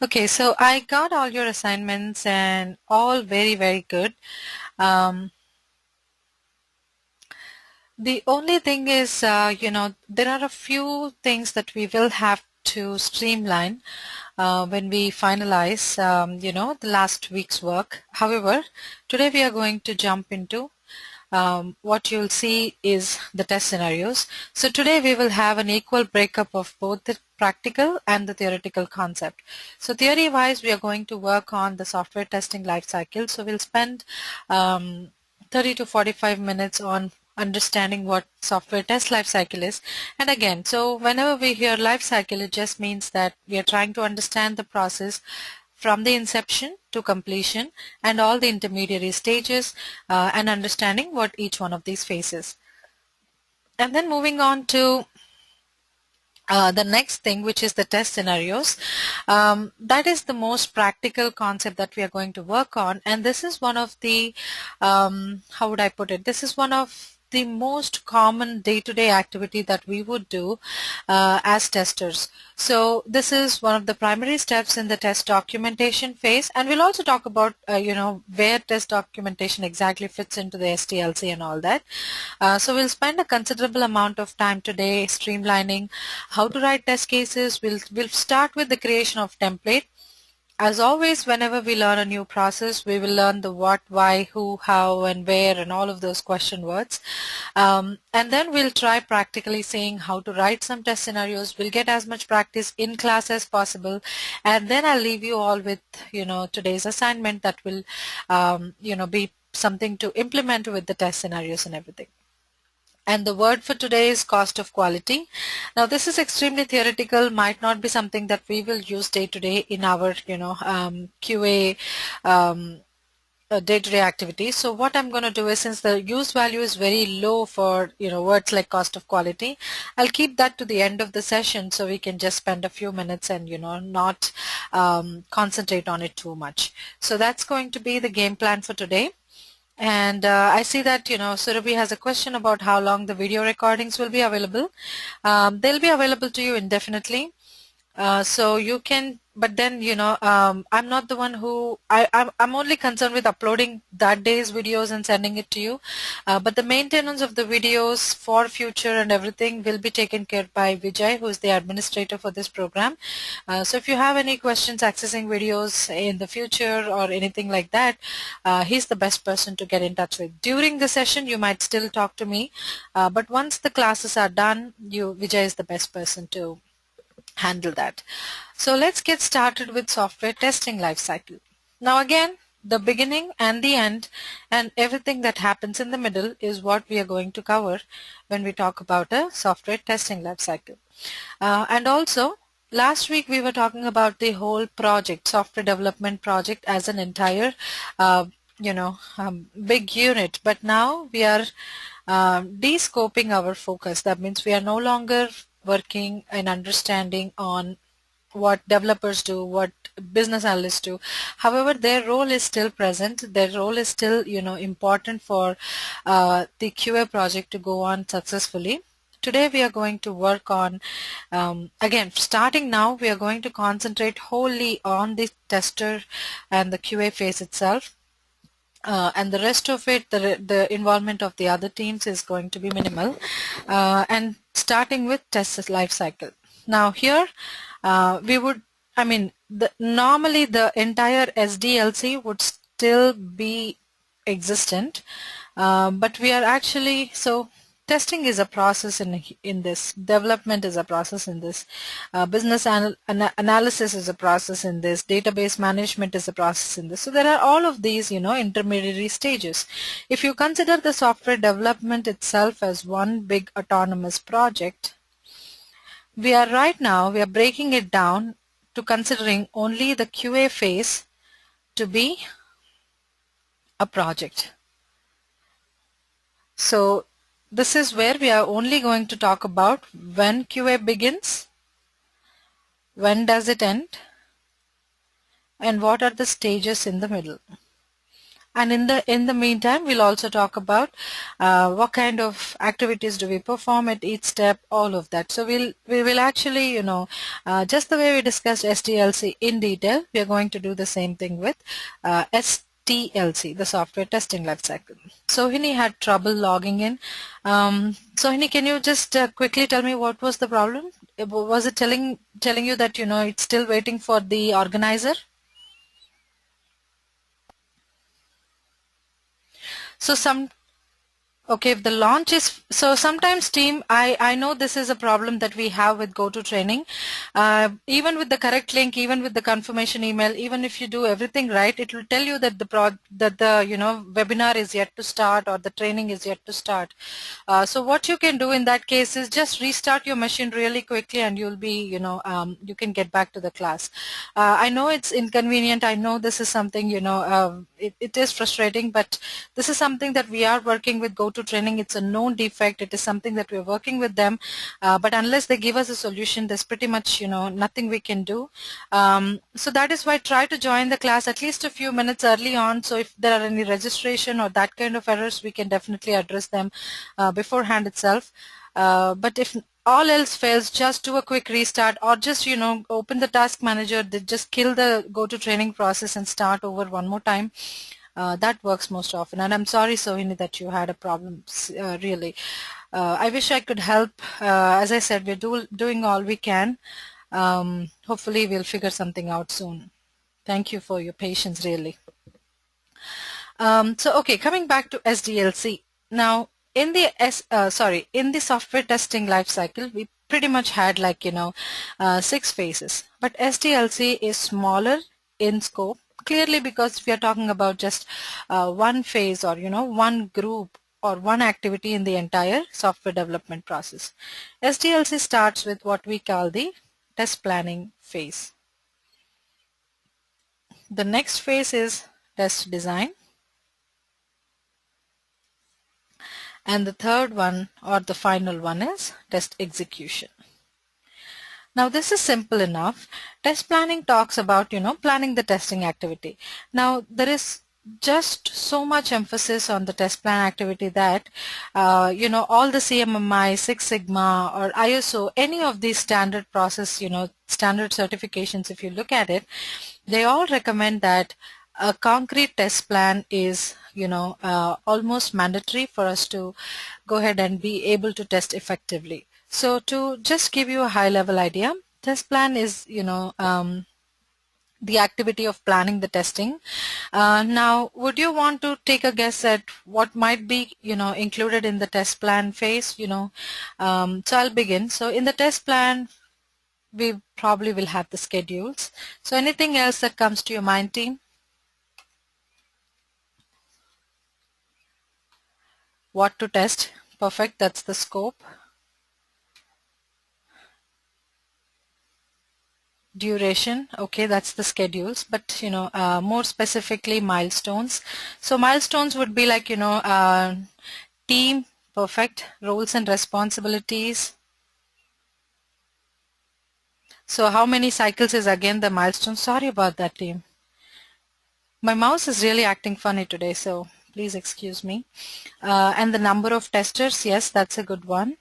Okay, so I got all your assignments and all very, very good. Um, the only thing is, there are a few things that we will have to streamline when we finalize, the last week's work. However, today we are going to jump into what you'll see is the test scenarios. So today we will have an equal breakup of both the practical and the theoretical concept. So theory wise, we are going to work on the software testing life cycle. So we'll spend um, 30 to 45 minutes on understanding what software test life cycle is. And again, so whenever we hear life cycle, it just means that we are trying to understand the process from the inception to completion and all the intermediary stages and understanding what each one of these faces. And then moving on to the next thing, which is the test scenarios. That is the most practical concept that we are going to work on, and this is one of the how would I put it, this is one of the most common day-to-day activity that we would do as testers. So this is one of the primary steps in the test documentation phase, and we'll also talk about where test documentation exactly fits into the STLC and all that. So we'll spend a considerable amount of time today streamlining how to write test cases. We'll start with the creation of template. As always, whenever we learn a new process, we will learn the what, why, who, how, and where, and all of those question words. And then we'll try practically saying how to write some test scenarios. We'll get as much practice in class as possible. And then I'll leave you all with, today's assignment that will, be something to implement with the test scenarios and everything. And the word for today is cost of quality. Now, this is extremely theoretical, might not be something that we will use day to day in our, QA day-to-day activities. So what I'm going to do is, since the use value is very low for words like cost of quality, I'll keep that to the end of the session so we can just spend a few minutes and not concentrate on it too much. So that's going to be the game plan for today. And I see that, Surabhi has a question about how long the video recordings will be available. They'll be available to you indefinitely. So you can, but then, I'm not the one who, I'm only concerned with uploading that day's videos and sending it to you. But the maintenance of the videos for future and everything will be taken care by Vijay, who is the administrator for this program. So if you have any questions accessing videos in the future or anything like that, he's the best person to get in touch with. During the session, you might still talk to me, but once the classes are done, Vijay is the best person to handle that. So let's get started with software testing lifecycle. Now again, the beginning and the end and everything that happens in the middle is what we are going to cover when we talk about a software testing lifecycle. And also, last week we were talking about the whole project, software development project as an entire, big unit. But now we are de-scoping our focus. That means we are no longer working and understanding on what developers do, what business analysts do. However, their role is still present. Their role is still, important for the QA project to go on successfully. Today we are going to work on, again, starting now, we are going to concentrate wholly on the tester and the QA phase itself. And the rest of it, the involvement of the other teams is going to be minimal. And starting with test life cycle. Now here, we would, normally the entire SDLC would still be existent, but we are actually, so testing is a process in this, development is a process in this, business analysis is a process in this, database management is a process in this. So there are all of these, intermediary stages. If you consider the software development itself as one big autonomous project, we are breaking it down to considering only the QA phase to be a project. So this is where we are only going to talk about when QA begins, when does it end, and what are the stages in the middle. And in the meantime, we'll also talk about what kind of activities do we perform at each step, all of that. So we will actually, just the way we discussed SDLC in detail, we are going to do the same thing with STLC, the software testing lifecycle. Sohini had trouble logging in. Sohini, can you just quickly tell me what was the problem? Was it telling you that it's still waiting for the organizer? So okay, if the launch is, so sometimes team, I know this is a problem that we have with GoToTraining. Even with the correct link, even with the confirmation email, even if you do everything right, it will tell you that the webinar is yet to start or the training is yet to start. So what you can do in that case is just restart your machine really quickly, and you'll be, you can get back to the class. I know it's inconvenient. I know this is something, it is frustrating, but this is something that we are working with GoToTraining. It's a known defect. It is something that we're working with them. But unless they give us a solution, there's pretty much, nothing we can do. So that is why try to join the class at least a few minutes early on. So if there are any registration or that kind of errors, we can definitely address them beforehand itself. But if all else fails, just do a quick restart, or just open the task manager, just kill the GoToTraining process and start over one more time. That works most often. And I'm sorry, Sohini, that you had a problem, really. I wish I could help. As I said, we're doing all we can. Hopefully we'll figure something out soon. Thank you for your patience, really. So okay, coming back to SDLC. Now, in the in the software testing lifecycle, we pretty much had 6 phases. But SDLC is smaller in scope, clearly because we are talking about just one phase, or one group or one activity in the entire software development process. SDLC starts with what we call the test planning phase. The next phase is test design. And the third one, or the final one, is test execution. Now this is simple enough. Test planning talks about, planning the testing activity. Now there is just so much emphasis on the test plan activity that, all the CMMI, Six Sigma, or ISO, any of these standard process, standard certifications, if you look at it, they all recommend that a concrete test plan is almost mandatory for us to go ahead and be able to test effectively. So to just give you a high level idea, test plan is the activity of planning the testing. Now, would you want to take a guess at what might be included in the test plan phase? So I'll begin. So in the test plan, we probably will have the schedules. So anything else that comes to your mind, team? What to test? Perfect, that's the scope. Duration, okay, that's the schedules, but more specifically milestones. So milestones would be like team, perfect, roles and responsibilities. So how many cycles is again the milestone? Sorry about that, team. My mouse is really acting funny today, so please excuse me. And the number of testers, yes, that's a good one.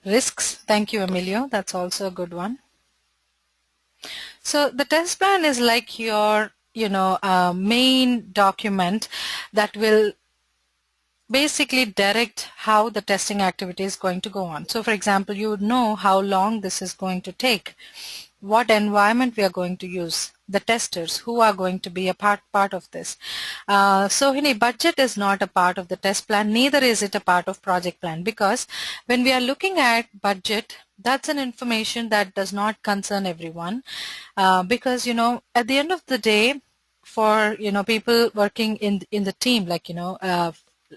Risks, thank you, Emilio. That's also a good one. So the test plan is like your, main document that will basically direct how the testing activity is going to go on. So for example, you would know how long this is going to take, what environment we are going to use, the testers who are going to be a part of this. So budget is not a part of the test plan, neither is it a part of project plan, because when we are looking at budget, that's an information that does not concern everyone, because at the end of the day, for people working in the team, like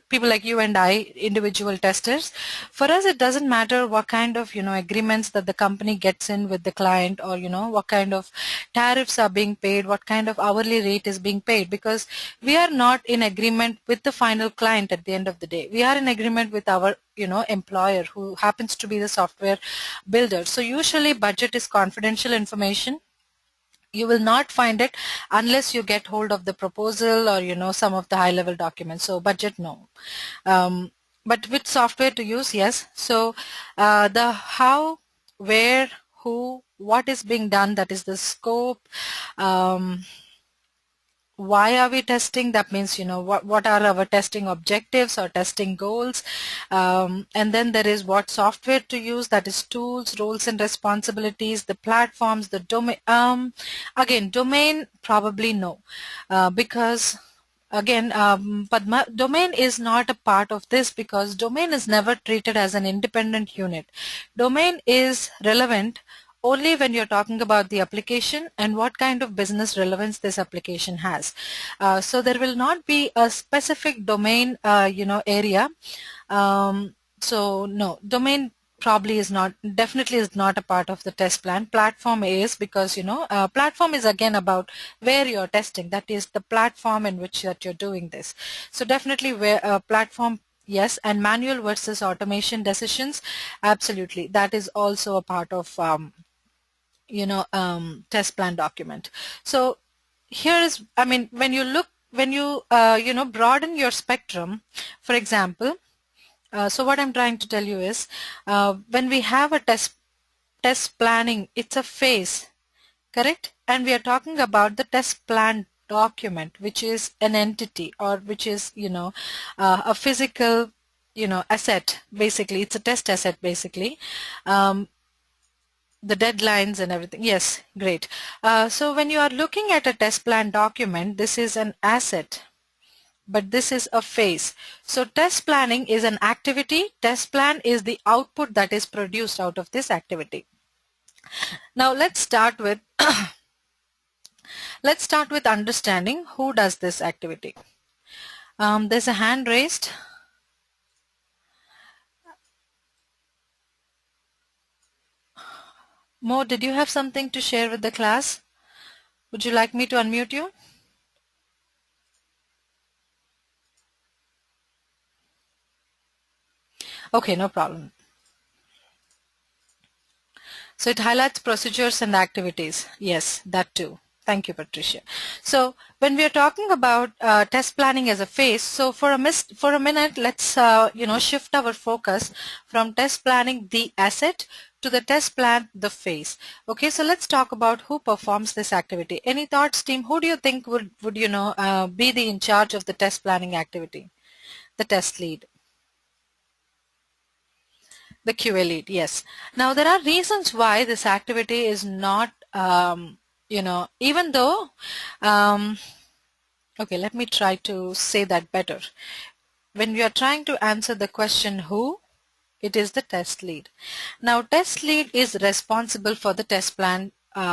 people like you and I, individual testers, for us it doesn't matter what kind of agreements that the company gets in with the client, or what kind of tariffs are being paid, what kind of hourly rate is being paid, because we are not in agreement with the final client at the end of the day. We are in agreement with our employer, who happens to be the software builder. So usually budget is confidential information. You will not find it unless you get hold of the proposal, or some of the high level documents. So budget, no. But with software to use, yes. So the how, where, who, what is being done, that is the scope. Why are we testing? That means, what are our testing objectives or testing goals? And then there is what software to use, that is tools, roles and responsibilities, the platforms, the domain. Again, domain, probably no, because again, Padma, domain is not a part of this, because domain is never treated as an independent unit. Domain is relevant only when you're talking about the application and what kind of business relevance this application has. So there will not be a specific domain, area. So no, domain probably is not, definitely is not a part of the test plan. Platform is, because platform is again about where you're testing, that is the platform in which that you're doing this. So definitely where platform, yes. And manual versus automation decisions, absolutely, that is also a part of test plan document. So here is, I mean, when you look, when you broaden your spectrum, for example, so what I'm trying to tell you is, when we have a test planning, it's a phase, correct? And we are talking about the test plan document, which is an entity, or which is a physical asset. Basically, it's a test asset basically. The deadlines and everything. Yes, great. So when you are looking at a test plan document, this is an asset, but this is a phase. So test planning is an activity. Test plan is the output that is produced out of this activity. Now let's start with understanding who does this activity. There's a hand raised. Mo, did you have something to share with the class? Would you like me to unmute you? Okay, no problem. So it highlights procedures and activities. Yes, that too. Thank you, Patricia. So when we are talking about test planning as a phase, so for a minute, let's shift our focus from test planning the asset to the test plan the phase. Okay, so let's talk about who performs this activity. Any thoughts, team? Who do you think would be the in charge of the test planning activity? The test lead. The QA lead, yes. Now there are reasons why this activity is not, even though, okay, let me try to say that better. When we are trying to answer the question who, it is the test lead. Now test lead is responsible for the test plan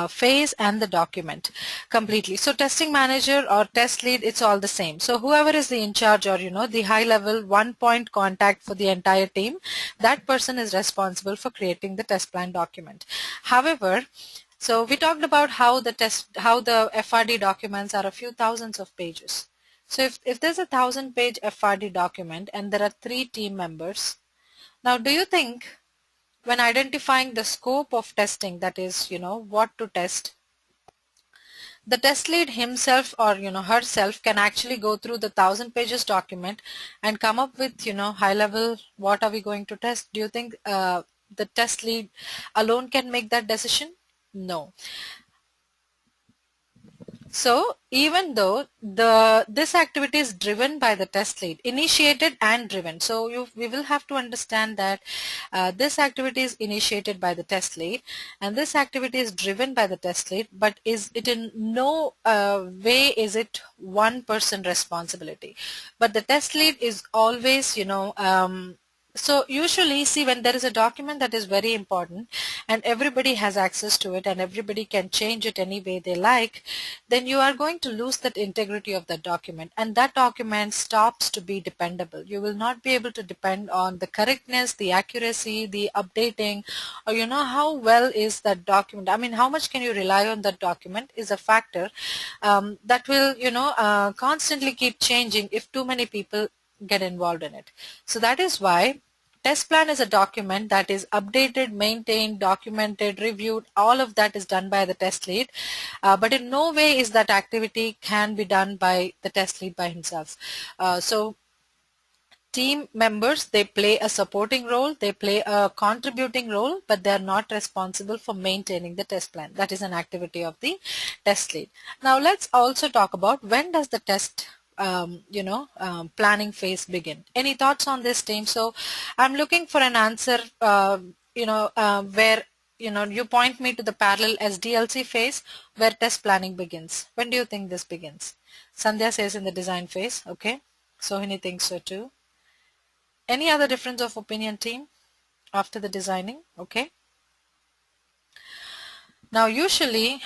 phase and the document completely. So testing manager or test lead, it's all the same. So whoever is the in charge, or the high level one point contact for the entire team, that person is responsible for creating the test plan document. However, so we talked about how the FRD documents are a few thousands of pages. So if there's a 1,000-page FRD document and there are 3 team members, now do you think when identifying the scope of testing, that is, what to test, the test lead himself or herself can actually go through the 1,000 pages document and come up with high level, what are we going to test? Do you think the test lead alone can make that decision? No. So even though this activity is driven by the test lead, initiated and driven, so we will have to understand that this activity is initiated by the test lead and this activity is driven by the test lead, but is it in no way is it one person responsibility. But the test lead is always So usually, see, when there is a document that is very important and everybody has access to it and everybody can change it any way they like, then you are going to lose that integrity of that document, and that document stops to be dependable. You will not be able to depend on the correctness, the accuracy, the updating, or how well is that document. I mean, how much can you rely on that document is a factor that will constantly keep changing if too many people get involved in it. So that is why test plan is a document that is updated, maintained, documented, reviewed. All of that is done by the test lead. But in no way is that activity can be done by the test lead by himself. So team members, they play a supporting role, they play a contributing role, but they are not responsible for maintaining the test plan. That is an activity of the test lead. Now let's also talk about when does the test planning phase begin. Any thoughts on this, team? So I'm looking for an answer where you point me to the parallel SDLC phase where test planning begins. When do you think this begins? Sandhya says in the design phase. Okay, Sohini thinks so too. Any other difference of opinion, team, after the designing? Okay. Now usually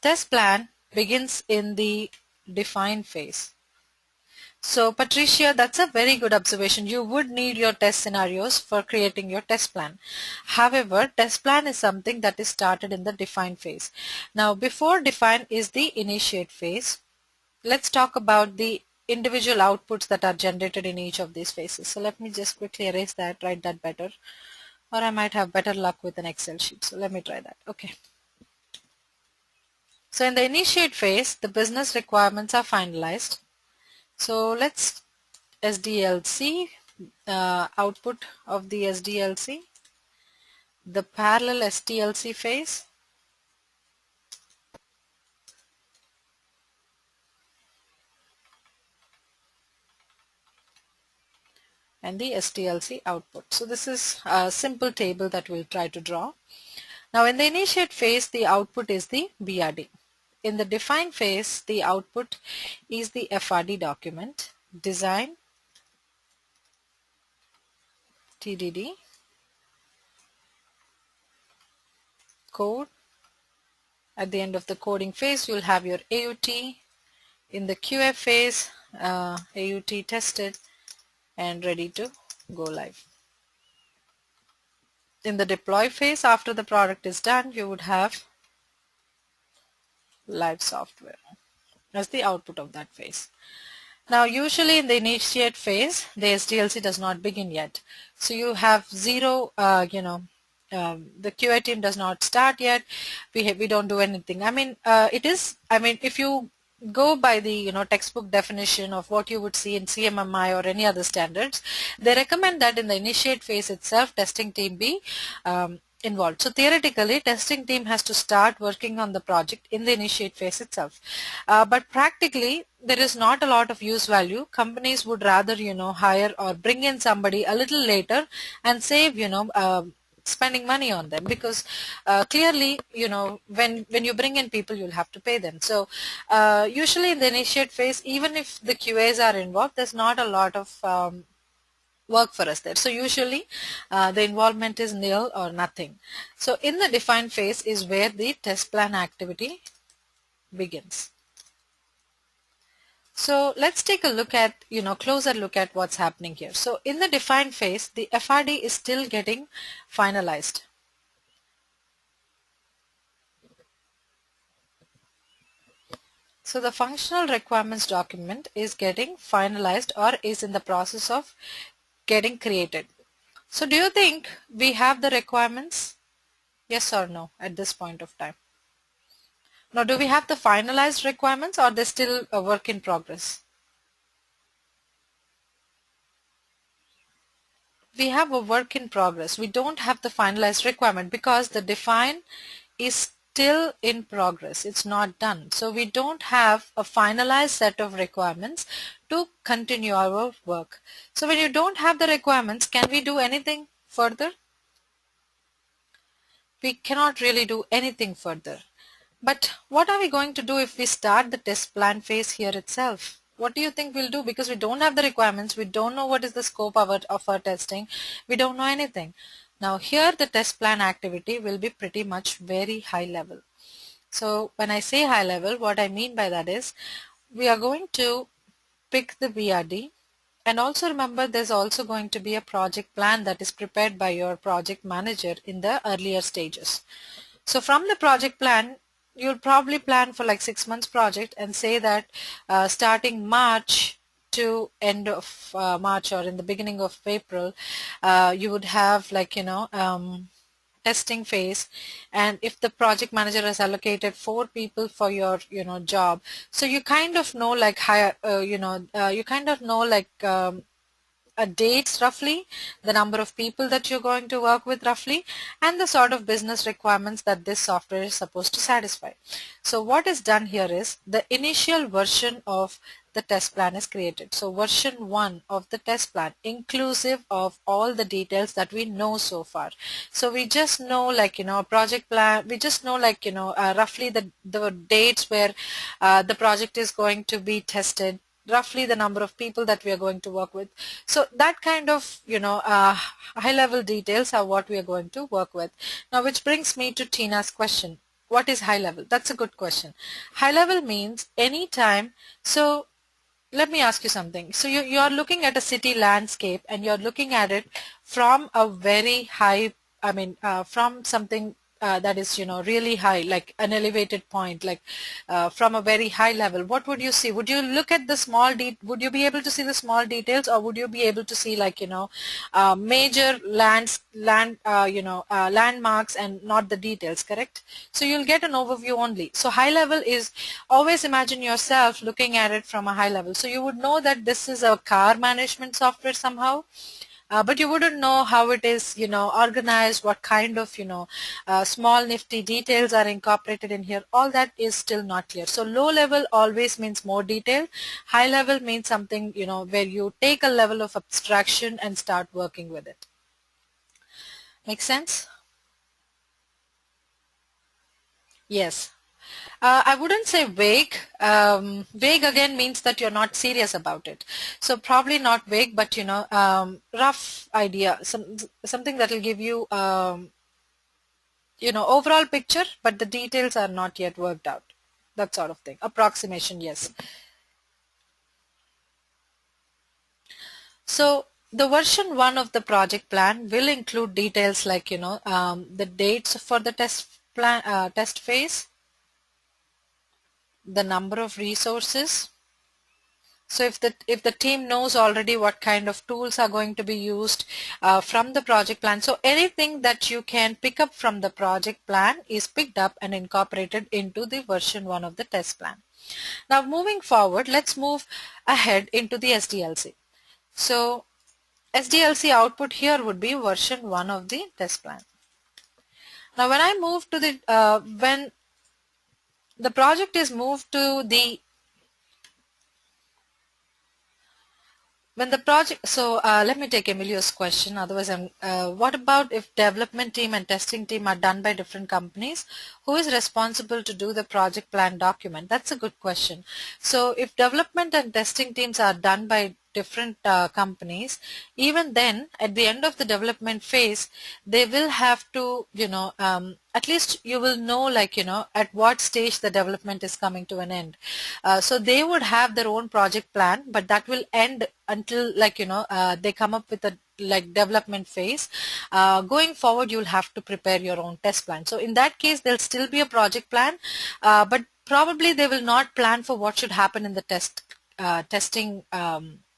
test plan begins in the define phase. So Patricia, that's a very good observation. You would need your test scenarios for creating your test plan. However, test plan is something that is started in the define phase. Now before define is the initiate phase. Let's talk about the individual outputs that are generated in each of these phases. So let me just quickly erase that, write that better, or I might have better luck with an Excel sheet. So let me try that. Okay. So in the initiate phase, the business requirements are finalized. So let's SDLC, output of the SDLC, the parallel STLC phase, and the STLC output. So this is a simple table that we'll try to draw. Now in the initiate phase, the output is the BRD. In the define phase, the output is the FRD document, design, TDD, code. At the end of the coding phase, you'll have your AUT. In the QA phase, AUT tested and ready to go live. In the deploy phase, after the product is done, you would have live software as the output of that phase. Now usually in the initiate phase, the SDLC does not begin yet. So you have zero, the QA team does not start yet. We don't do anything. I mean, if you go by the textbook definition of what you would see in CMMI or any other standards, they recommend that in the initiate phase itself, testing team be involved. So theoretically, testing team has to start working on the project in the initiate phase itself. But practically, there is not a lot of use value. Companies would rather, hire or bring in somebody a little later and save, spending money on them, because clearly when you bring in people, you'll have to pay them. So usually in the initiate phase, even if the QAs are involved, there's not a lot of work for us there. So usually the involvement is nil or nothing. So in the define phase is where the test plan activity begins. So let's take a look at, closer look at what's happening here. So in the define phase, the FRD is still getting finalized. So the functional requirements document is getting finalized or is in the process of getting created. So do you think we have the requirements? Yes or no at this point of time? Now, do we have the finalized requirements or they're still a work in progress? We have a work in progress. We don't have the finalized requirement because the define is still in progress. It's not done. So we don't have a finalized set of requirements to continue our work. So when you don't have the requirements, can we do anything further? We cannot really do anything further. But what are we going to do if we start the test plan phase here itself? What do you think we'll do? Because we don't have the requirements, we don't know what is the scope of our testing, we don't know anything. Now here the test plan activity will be pretty much very high level. So when I say high level, what I mean by that is we are going to pick the VRD, and also remember there's also going to be a project plan that is prepared by your project manager in the earlier stages. So from the project plan, you'll probably plan for like 6 months project and say that starting March to end of March or in the beginning of April, you would have like, testing phase. And if the project manager has allocated 4 people for your job, so you kind of know like you kind of know like dates roughly, the number of people that you're going to work with roughly, and the sort of business requirements that this software is supposed to satisfy. So what is done here is the initial version of the test plan is created. So version 1 of the test plan inclusive of all the details that we know so far. So we just know like a project plan, we just know like roughly the dates where the project is going to be tested, roughly the number of people that we are going to work with. So that kind of high level details are what we are going to work with. Now which brings me to Tina's question. What is high level? That's a good question. High level means any time. So let me ask you something. So you are looking at a city landscape and you're looking at it from a very high, from something that is really high, like an elevated point, like from a very high level. What would you see? Would you look at the would you be able to see the small details, or would you be able to see like major landmarks and not the details? Correct. So you'll get an overview only. So high level is, always imagine yourself looking at it from a high level. So you would know that this is a car management software somehow. But you wouldn't know how it is, organized, what kind of, small nifty details are incorporated in here. All that is still not clear. So low level always means more detail. High level means something, where you take a level of abstraction and start working with it. Make sense? Yes. I wouldn't say vague. Vague again means that you're not serious about it. So probably not vague, but rough idea, something that will give you overall picture, but the details are not yet worked out. That sort of thing. Approximation, yes. So the version 1 of the project plan will include details like the dates for the test phase, the number of resources. So if the team knows already what kind of tools are going to be used from the project plan, so anything that you can pick up from the project plan is picked up and incorporated into the version 1 of the test plan. Now moving forward, let's move ahead into the SDLC. So SDLC output here would be version 1 of the test plan. Now when I move to the when the project is moved to the let me take Emilio's question. Otherwise, what about if development team and testing team are done by different companies? Who is responsible to do the project plan document? That's a good question. So if development and testing teams are done by different companies, even then at the end of the development phase, they will have to, at least you will know like, at what stage the development is coming to an end. So they would have their own project plan, but that will end until like, they come up with a like development phase. Going forward, you'll have to prepare your own test plan. So in that case, there'll still be a project plan, but probably they will not plan for what should happen in the testing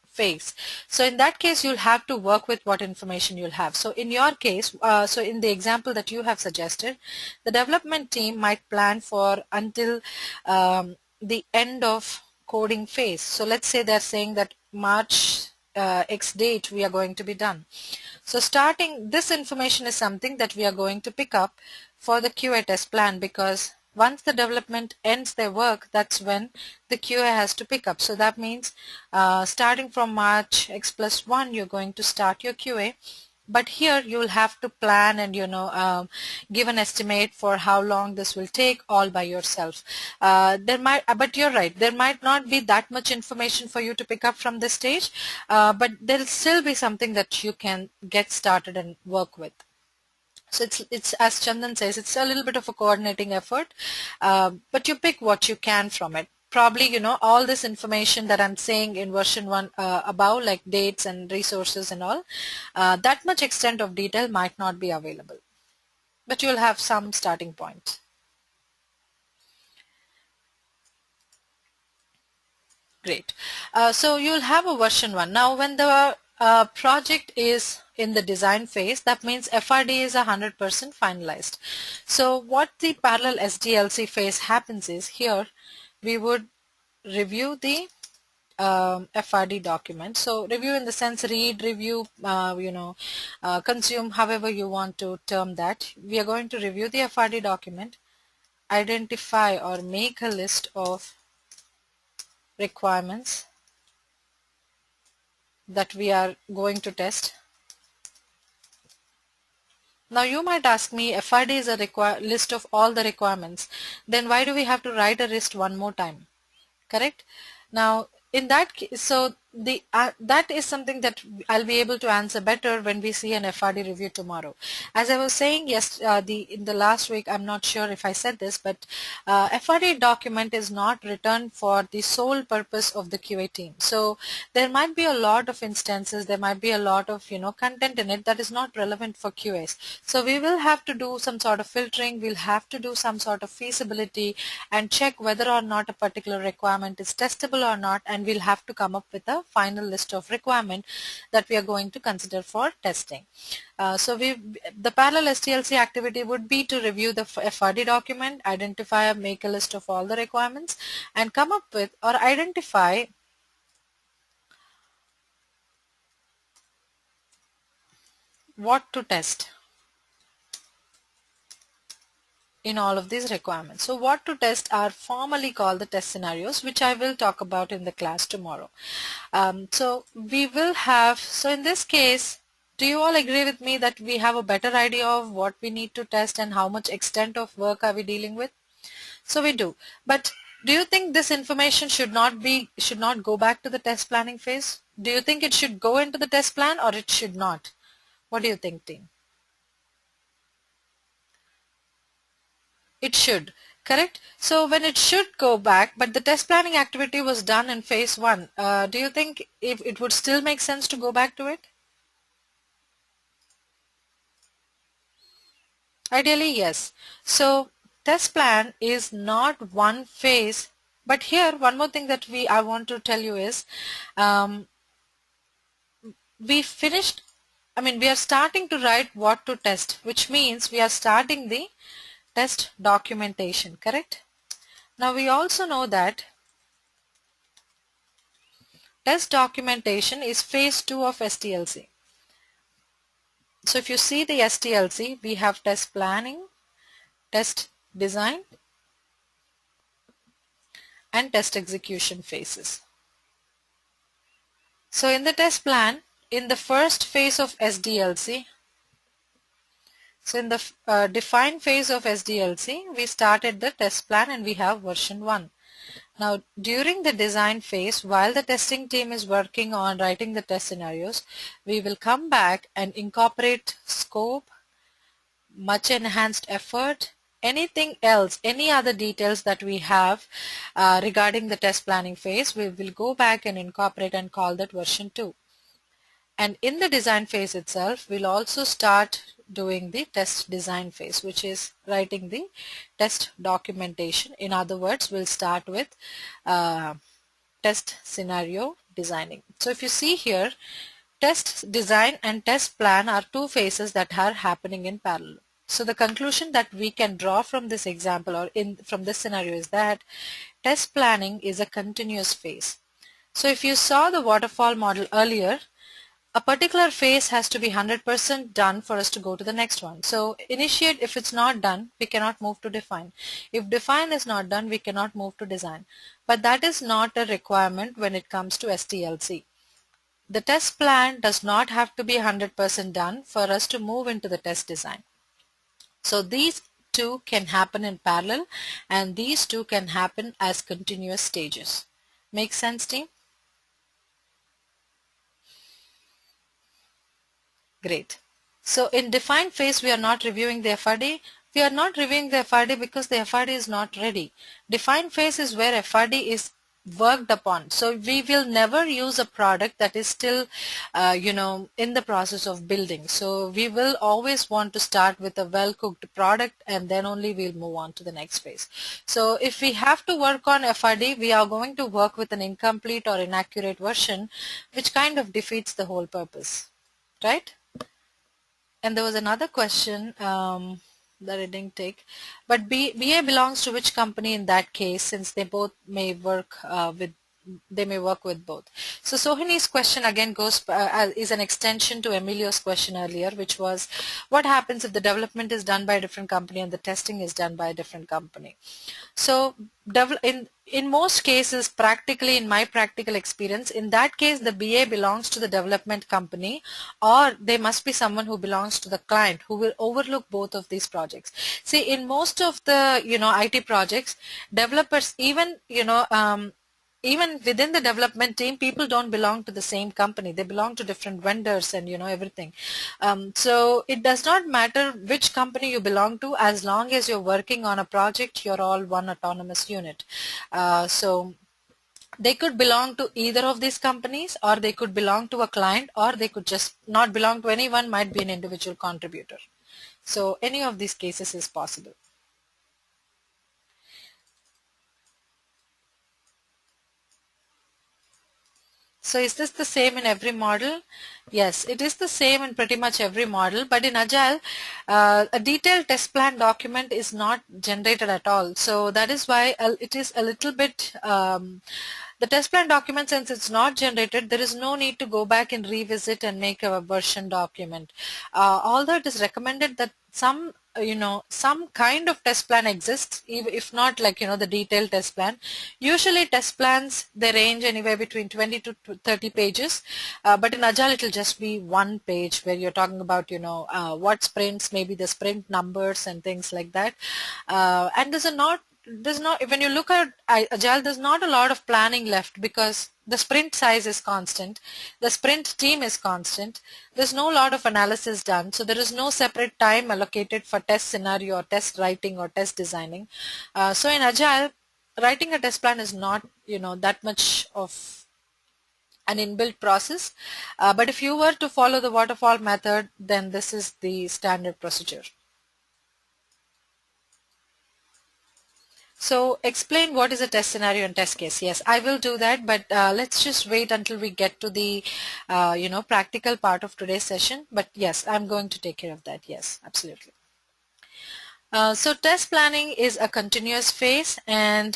phase. So in that case, you'll have to work with what information you'll have. So in your case, so in the example that you have suggested, the development team might plan for until the end of coding phase. So let's say they're saying that March X date we are going to be done. So starting this information is something that we are going to pick up for the QA test plan, because once the development ends their work, that's when the QA has to pick up. So that means starting from March X+1, you're going to start your QA. But here you will have to plan and give an estimate for how long this will take all by yourself. But you're right, there might not be that much information for you to pick up from this stage, but there'll still be something that you can get started and work with. So it's as Chandan says, it's a little bit of a coordinating effort, but you pick what you can from it. Probably, all this information that I'm saying in version 1 above, like dates and resources and all, that much extent of detail might not be available, but you'll have some starting point. Great. So you'll have a version 1. Now when the project is in the design phase, that means FRD is 100% finalized. So what the parallel SDLC phase happens is, here we would review the FRD document. So review in the sense read, review, consume, however you want to term that. We are going to review the FRD document, identify or make a list of requirements that we are going to test. Now you might ask me, FRD is a list of all the requirements, then why do we have to write a list one more time? Correct? Now in that case, so that is something that I'll be able to answer better when we see an FRD review tomorrow. As I was saying, yes, in the last week, I'm not sure if I said this, but FRD document is not written for the sole purpose of the QA team. So there might be a lot of instances, there might be a lot of content in it that is not relevant for QAs. So we will have to do some sort of filtering, we'll have to do some sort of feasibility and check whether or not a particular requirement is testable or not, and we'll have to come up with a final list of requirement that we are going to consider for testing. So the parallel SDLC activity would be to review the FRD document, identify or make a list of all the requirements, and come up with or identify what to test in all of these requirements. So what to test are formally called the test scenarios, which I will talk about in the class tomorrow. So in this case, do you all agree with me that we have a better idea of what we need to test and how much extent of work are we dealing with? So we do. But do you think this information should not go back to the test planning phase? Do you think it should go into the test plan or it should not? What do you think, team? It should, correct? So when it should go back, but the test planning activity was done in phase 1, do you think if it would still make sense to go back to it? Ideally, yes. So test plan is not one phase, but here one more thing that I want to tell you is we are starting to write what to test, which means we are starting the test documentation, correct? Now we also know that test documentation is phase 2 of SDLC. So if you see the SDLC, we have test planning, test design, and test execution phases. So in the test plan, in the first phase of SDLC, so in the define phase of SDLC, we started the test plan and we have version 1. Now during the design phase, while the testing team is working on writing the test scenarios, we will come back and incorporate scope, much enhanced effort, anything else, any other details that we have regarding the test planning phase, we will go back and incorporate and call that version 2. And in the design phase itself, we'll also start doing the test design phase, which is writing the test documentation. In other words, we'll start with test scenario designing. So if you see here, test design and test plan are two phases that are happening in parallel. So the conclusion that we can draw from this example or from this scenario is that test planning is a continuous phase. So if you saw the waterfall model earlier, a particular phase has to be 100% done for us to go to the next one. So initiate, if it's not done, we cannot move to define. If define is not done, we cannot move to design. But that is not a requirement when it comes to SDLC. the test plan does not have to be 100% done for us to move into the test design. So these two can happen in parallel, and these two can happen as continuous stages. Make sense, team? Great. So in define phase, we are not reviewing the FRD. We are not reviewing the FRD because the FRD is not ready. Define phase is where FRD is worked upon. So we will never use a product that is still, in the process of building. So we will always want to start with a well-cooked product, and then only we'll move on to the next phase. So if we have to work on FRD, we are going to work with an incomplete or inaccurate version, which kind of defeats the whole purpose, right? And there was another question that I didn't take. But BA belongs to which company in that case, since they both may work they may work with both. So Sohini's question again is an extension to Emilio's question earlier, which was what happens if the development is done by a different company and the testing is done by a different company. So in most cases, practically in my practical experience, in that case the BA belongs to the development company, or there must be someone who belongs to the client who will overlook both of these projects. See, in most of the IT projects, developers, even within the development team, people don't belong to the same company. They belong to different vendors and everything. So it does not matter which company you belong to, as long as you're working on a project, you're all one autonomous unit. So they could belong to either of these companies, or they could belong to a client, or they could just not belong to anyone, might be an individual contributor. So any of these cases is possible. So is this the same in every model? Yes, it is the same in pretty much every model, but in Agile, a detailed test plan document is not generated at all. So that is why it is a little bit, the test plan document, since it's not generated, there is no need to go back and revisit and make a version document. Although it is recommended that some kind of test plan exists, if not like the detailed test plan. Usually test plans, they range anywhere between 20 to 30 pages, but in Agile it will just be one page where you're talking about what sprints, maybe the sprint numbers and things like that. And there's not when you look at Agile, there's not a lot of planning left, because the sprint size is constant, the sprint team is constant, there's no lot of analysis done, so there is no separate time allocated for test scenario or test writing or test designing. So in Agile, writing a test plan is not that much of an inbuilt process, but if you were to follow the waterfall method, then this is the standard procedure. So explain what is a test scenario and test case. Yes, I will do that, but let's just wait until we get to the practical part of today's session. But yes, I'm going to take care of that. Yes, absolutely. So test planning is a continuous phase, and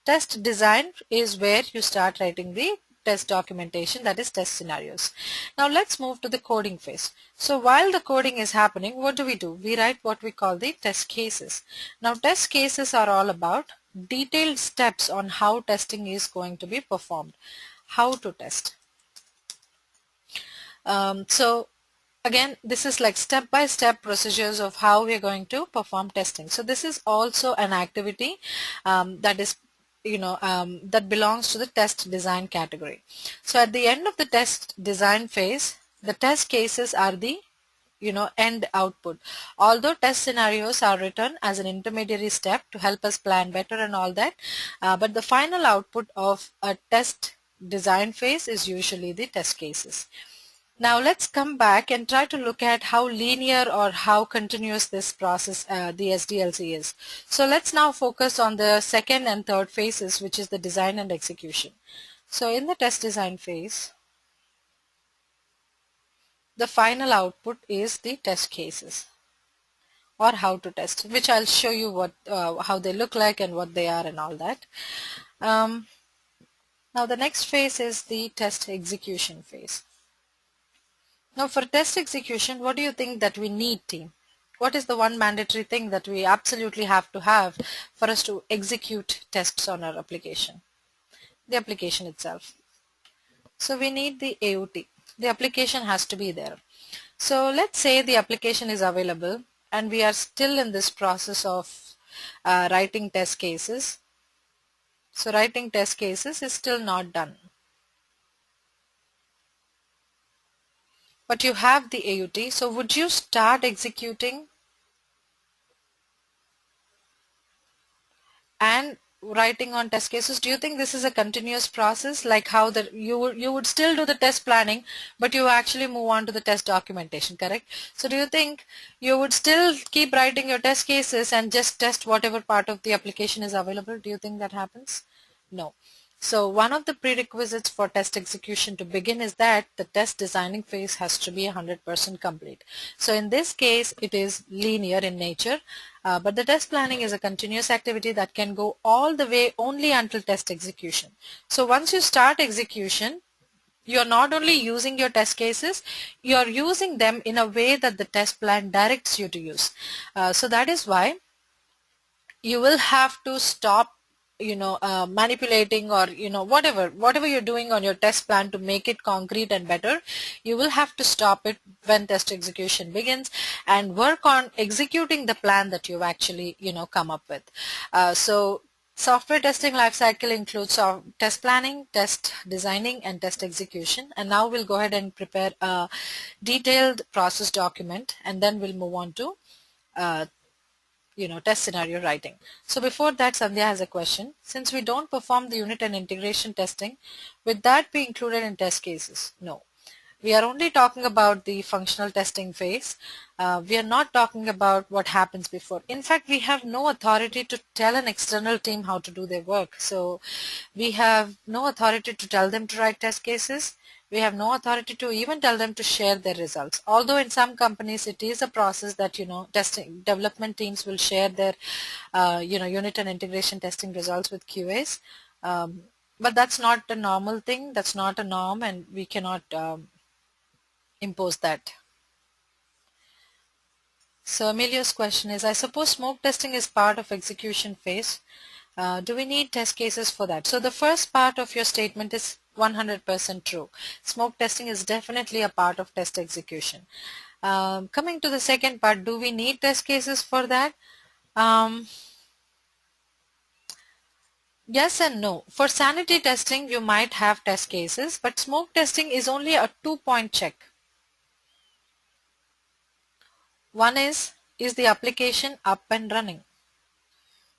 test design is where you start writing the test documentation, that is test scenarios. Now let's move to the coding phase. So while the coding is happening, what do? We write what we call the test cases. Now test cases are all about detailed steps on how testing is going to be performed, how to test. So again, this is like step-by-step procedures of how we're going to perform testing. So this is also an activity that is that belongs to the test design category. So at the end of the test design phase, the test cases are the end output. Although test scenarios are written as an intermediary step to help us plan better and all that, but the final output of a test design phase is usually the test cases. Now let's come back and try to look at how linear or how continuous this process, the SDLC is. So let's now focus on the second and third phases, which is the design and execution. So in the test design phase, the final output is the test cases, or how to test, which I'll show you how they look like and what they are and all that. Now the next phase is the test execution phase. Now for test execution, what do you think that we need, team? What is the one mandatory thing that we absolutely have to have for us to execute tests on our application? The application itself. So we need the AUT. The application has to be there. So let's say the application is available and we are still in this process of writing test cases. So writing test cases is still not done. But you have the AUT. So would you start executing and writing on test cases? Do you think this is a continuous process, like how that you would still do the test planning, but you actually move on to the test documentation, correct? So do you think you would still keep writing your test cases and just test whatever part of the application is available? Do you think that happens? No. So one of the prerequisites for test execution to begin is that the test designing phase has to be 100% complete. So in this case, it is linear in nature, but the test planning is a continuous activity that can go all the way only until test execution. So once you start execution, you're not only using your test cases, you're using them in a way that the test plan directs you to use. So that is why you will have to stop manipulating, or whatever you're doing on your test plan to make it concrete and better. You will have to stop it when test execution begins and work on executing the plan that you've actually come up with. So software testing lifecycle includes test planning, test designing, and test execution. And now we'll go ahead and prepare a detailed process document, and then we'll move on to uh, test scenario writing. So before that, Sandhya has a question. Since we don't perform the unit and integration testing, would that be included in test cases? No. We are only talking about the functional testing phase. We are not talking about what happens before. In fact, we have no authority to tell an external team how to do their work. So we have no authority to tell them to write test cases. We have no authority to even tell them to share their results. Although in some companies it is a process that testing development teams will share their unit and integration testing results with QAs. But that's not a normal thing. That's not a norm, and we cannot impose that. So Emilio's question is, I suppose smoke testing is part of execution phase. Do we need test cases for that? So the first part of your statement is 100% true. Smoke testing is definitely a part of test execution. Coming to the second part, do we need test cases for that? Yes and no. For sanity testing, you might have test cases, but smoke testing is only a 2-point check. One is the application up and running?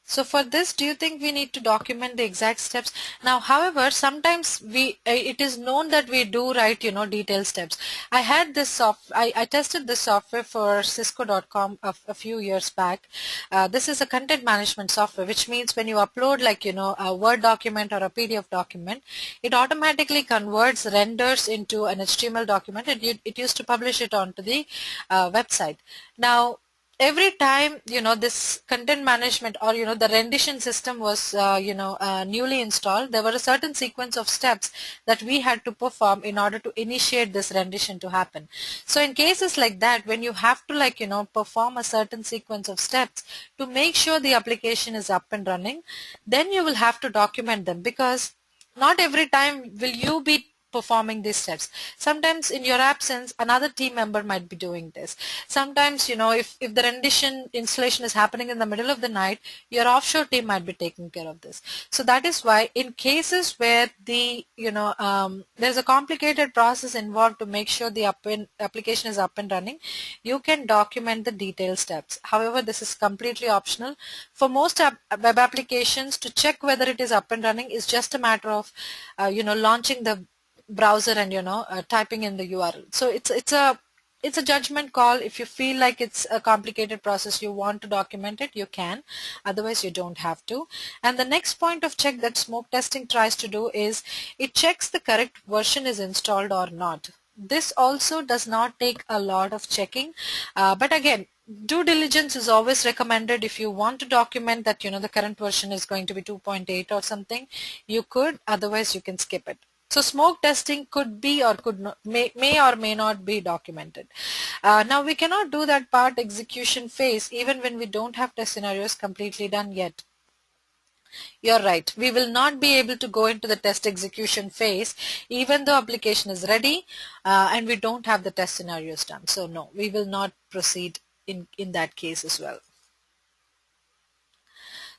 So for this, do you think we need to document the exact steps? Now, however, sometimes it is known that we do write, detailed steps. I had this I tested this software for Cisco.com a few years back. This is a content management software, which means when you upload a Word document or a PDF document, it automatically converts renders into an HTML document, and it used to publish it onto the website. Now, every time this content management or the rendition system was newly installed, there were a certain sequence of steps that we had to perform in order to initiate this rendition to happen. So in cases like that, when you have to perform a certain sequence of steps to make sure the application is up and running, then you will have to document them, because not every time will you be performing these steps. Sometimes in your absence, another team member might be doing this. Sometimes, if the rendition installation is happening in the middle of the night, your offshore team might be taking care of this. So that is why in cases where there's a complicated process involved to make sure the application is up and running, you can document the detailed steps. However, this is completely optional. For most web applications, to check whether it is up and running is just a matter of launching the browser and typing in the URL. So it's a judgment call. If you feel like it's a complicated process, you want to document it, you can. Otherwise, you don't have to. And the next point of check that smoke testing tries to do is it checks the correct version is installed or not. This also does not take a lot of checking, but again, due diligence is always recommended. If you want to document that the current version is going to be 2.8 or something, you could. Otherwise, you can skip it. So smoke testing could be or could not, may or may not be documented. Now we cannot do that part execution phase even when we don't have test scenarios completely done yet. You're right. We will not be able to go into the test execution phase even though application is ready and we don't have the test scenarios done. So no, we will not proceed in that case as well.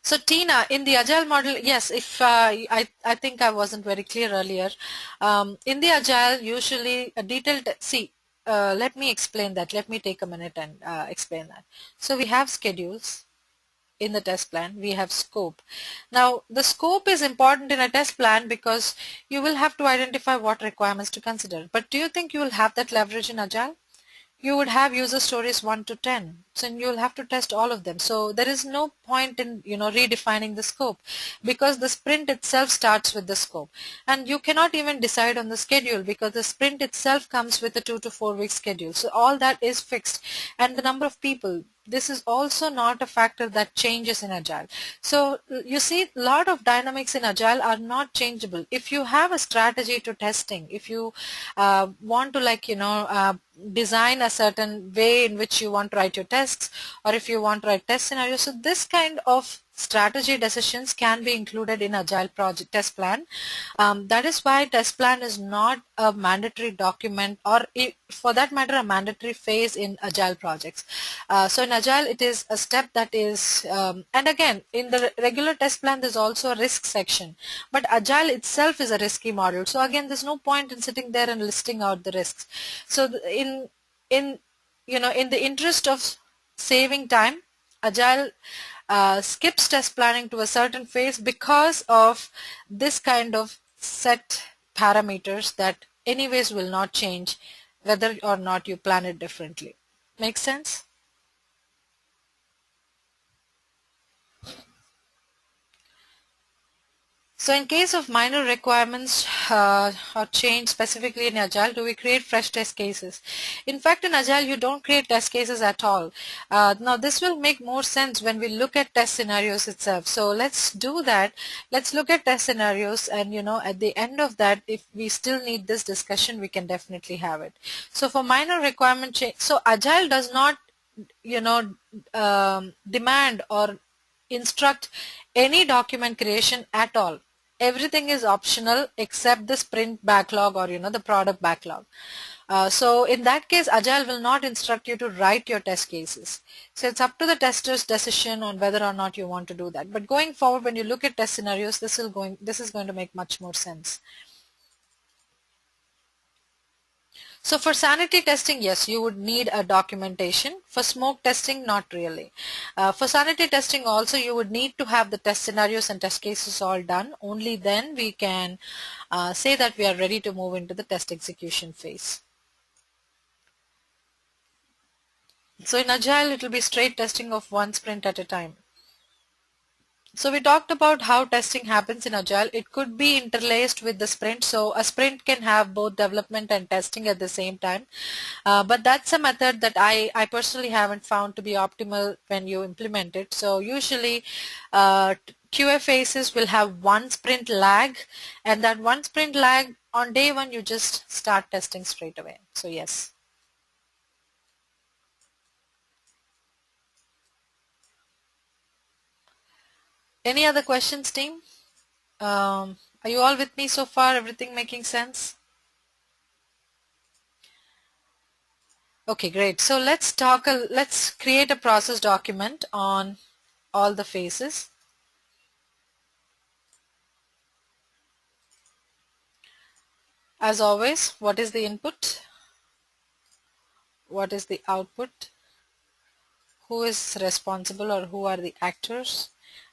So Tina, in the Agile model, yes, if I think I wasn't very clear earlier. In the Agile, usually a detailed, let me explain that. Let me take a minute and explain that. So we have schedules in the test plan, we have scope. Now the scope is important in a test plan because you will have to identify what requirements to consider. But do you think you will have that leverage in Agile? You would have user stories 1 to 10, so you'll have to test all of them. So there is no point in redefining the scope because the sprint itself starts with the scope, and you cannot even decide on the schedule because the sprint itself comes with a 2 to 4 week schedule. So all that is fixed, and the number of people, this is also not a factor that changes in Agile. So you see, a lot of dynamics in Agile are not changeable. If you have a strategy to testing, if you want to design a certain way in which you want to write your tests, or if you want to write test scenarios, so this kind of strategy decisions can be included in Agile project test plan. That is why test plan is not a mandatory document, or for that matter a mandatory phase in Agile projects. So in Agile it is a step that is and again in the regular test plan there's also a risk section, but Agile itself is a risky model, so again there's no point in sitting there and listing out the risks. So in the interest of saving time, Agile skips test planning to a certain phase because of this kind of set parameters that anyways will not change whether or not you plan it differently. Make sense? So in case of minor requirements or change specifically in Agile, do we create fresh test cases? In fact, in Agile, you don't create test cases at all. Now, this will make more sense when we look at test scenarios itself. So let's do that. Let's look at test scenarios, and at the end of that, if we still need this discussion, we can definitely have it. So for minor requirement change, so Agile does not demand or instruct any document creation at all. Everything is optional except the sprint backlog or the product backlog. So in that case, Agile will not instruct you to write your test cases. So it's up to the tester's decision on whether or not you want to do that. But going forward, when you look at test scenarios, this is going to make much more sense. So for sanity testing, yes, you would need a documentation. For smoke testing, not really. For sanity testing also, you would need to have the test scenarios and test cases all done. Only then we can say that we are ready to move into the test execution phase. So in Agile, it will be straight testing of one sprint at a time. So we talked about how testing happens in Agile. It could be interlaced with the sprint. So a sprint can have both development and testing at the same time. But that's a method that I personally haven't found to be optimal when you implement it. So usually QA phases will have one sprint lag, and that one sprint lag on day one you just start testing straight away. So yes. Any other questions, team? Are you all with me so far? Everything making sense? Okay, great. So let's create a process document on all the phases. As always, what is the input? What is the output? Who is responsible, or who are the actors?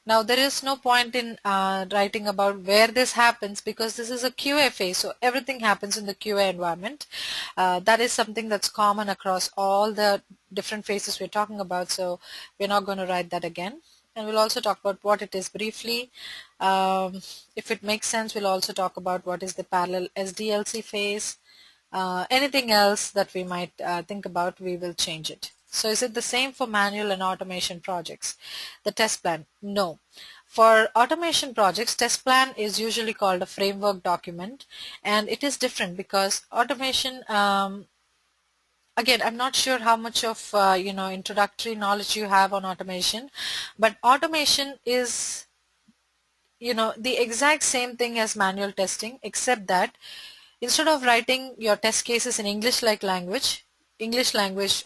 Now there is no point in writing about where this happens because this is a QA phase, so everything happens in the QA environment. That is something that's common across all the different phases we're talking about, so we're not going to write that again. And we'll also talk about what it is briefly. If it makes sense, we'll also talk about what is the parallel SDLC phase. Anything else that we might think about, we will change it. So is it the same for manual and automation projects? The test plan? No. For automation projects, test plan is usually called a framework document, and it is different because automation, again, I'm not sure how much of introductory knowledge you have on automation, but automation is the exact same thing as manual testing, except that instead of writing your test cases in English language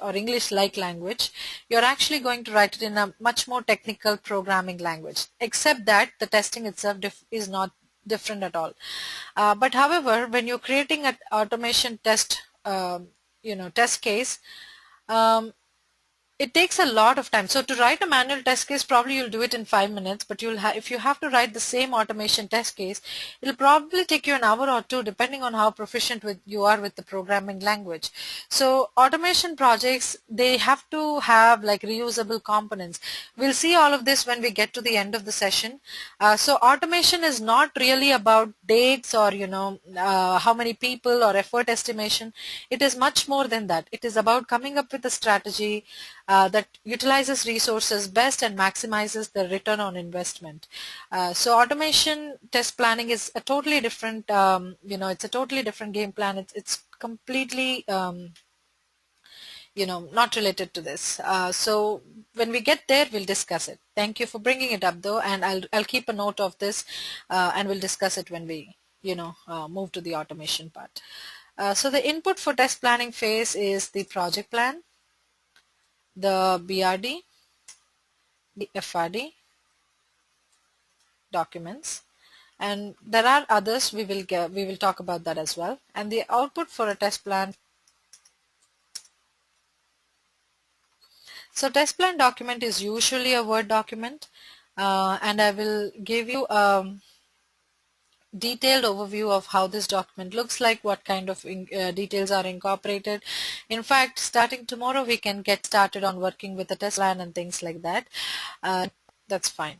or English like language, you're actually going to write it in a much more technical programming language, except that the testing itself is not different at all. But however, when you're creating an automation test, test case, um, it takes a lot of time. So to write a manual test case, probably you'll do it in 5 minutes, but if you have to write the same automation test case, it'll probably take you an hour or two, depending on how proficient you are with the programming language. So automation projects, they have to have like reusable components. We'll see all of this when we get to the end of the session. So automation is not really about dates or how many people or effort estimation. It is much more than that. It is about coming up with a strategy that utilizes resources best and maximizes the return on investment. So automation test planning is a totally different, it's a totally different game plan. It's completely, not related to this. So when we get there, we'll discuss it. Thank you for bringing it up, though, and I'll keep a note of this, and we'll discuss it when we, move to the automation part. So the input for test planning phase is the project plan, the BRD, the FRD documents, and there are others. We will talk about that as well. And the output for a test plan. So test plan document is usually a Word document, and I will give you a detailed overview of how this document looks like, what kind of details are incorporated. In fact, starting tomorrow, we can get started on working with the test plan and things like that. That's fine.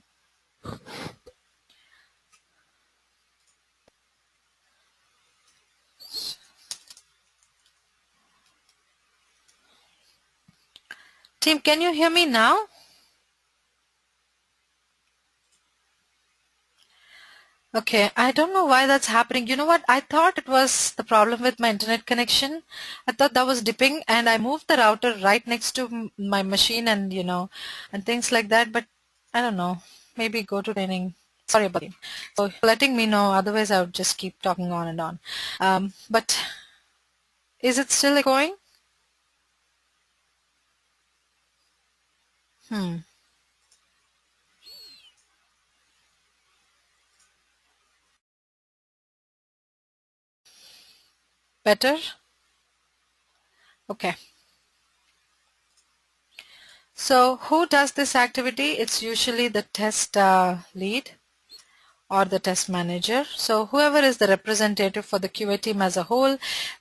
Team, can you hear me now? Okay, I don't know why that's happening. You know what? I thought it was the problem with my internet connection. I thought that was dipping, and I moved the router right next to my machine and, and things like that. But I don't know. Maybe go to training. Sorry about it. So letting me know. Otherwise, I would just keep talking on and on. But is it still going? Hmm. Better? Okay. So who does this activity? It's usually the test lead or the test manager. So whoever is the representative for the QA team as a whole,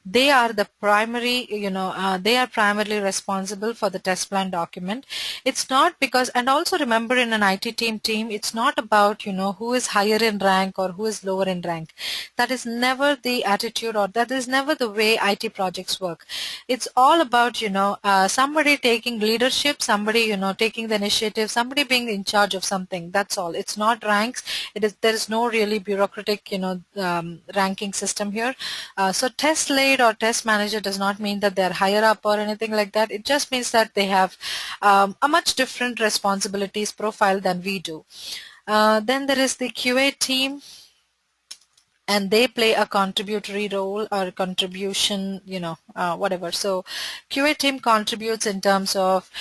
they are the primary, they are primarily responsible for the test plan document. It's not because, and also remember in an IT team, it's not about, who is higher in rank or who is lower in rank. That is never the attitude, or that is never the way IT projects work. It's all about, somebody taking leadership, somebody, taking the initiative, somebody being in charge of something. That's all. It's not ranks. There is no really bureaucratic, ranking system here. So test lead or test manager does not mean that they're higher up or anything like that. It just means that they have a much different responsibilities profile than we do. Then there is the QA team, and they play a contributory role or contribution, whatever. So QA team contributes in terms of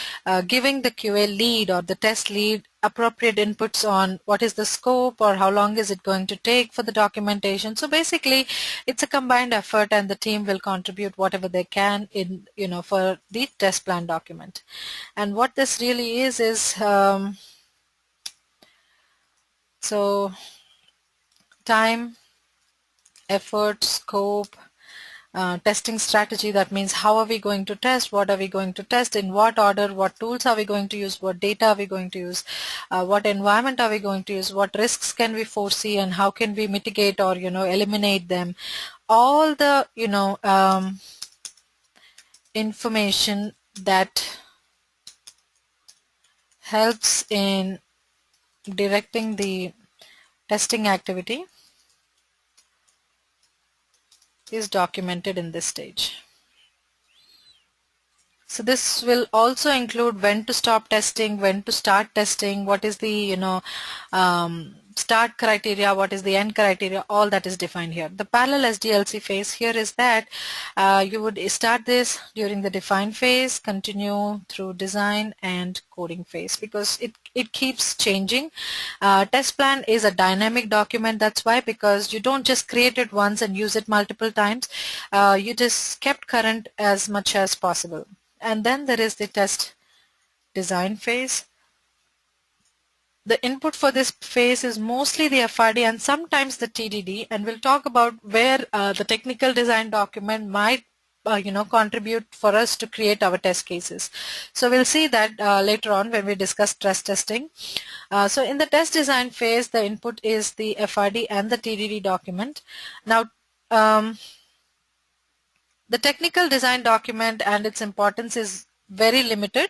giving the QA lead or the test lead appropriate inputs on what is the scope or how long is it going to take for the documentation. So basically it's a combined effort, and the team will contribute whatever they can in, for the test plan document. And what this really is so time, effort, scope, testing strategy. That means how are we going to test, what are we going to test, in what order, what tools are we going to use, what data are we going to use, what environment are we going to use, what risks can we foresee, and how can we mitigate or eliminate them. All the information that helps in directing the testing activity is documented in this stage. So this will also include when to stop testing, when to start testing, what is the, start criteria, what is the end criteria, all that is defined here. The parallel SDLC phase here is that you would start this during the define phase, continue through design and coding phase, because it keeps changing. Test plan is a dynamic document. That's why, because you don't just create it once and use it multiple times. You just kept current as much as possible. And then there is the test design phase. The input for this phase is mostly the FRD and sometimes the TDD, and we'll talk about where the technical design document might contribute for us to create our test cases. So we'll see that later on when we discuss stress testing. So in the test design phase, the input is the FRD and the TDD document. Now, the technical design document and its importance is very limited,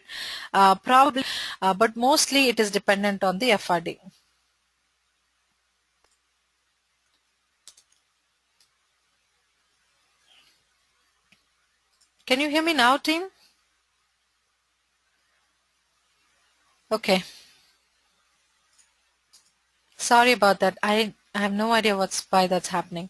probably, but mostly it is dependent on the FRD. Can you hear me now, team? Okay. Sorry about that. I have no idea why that's happening.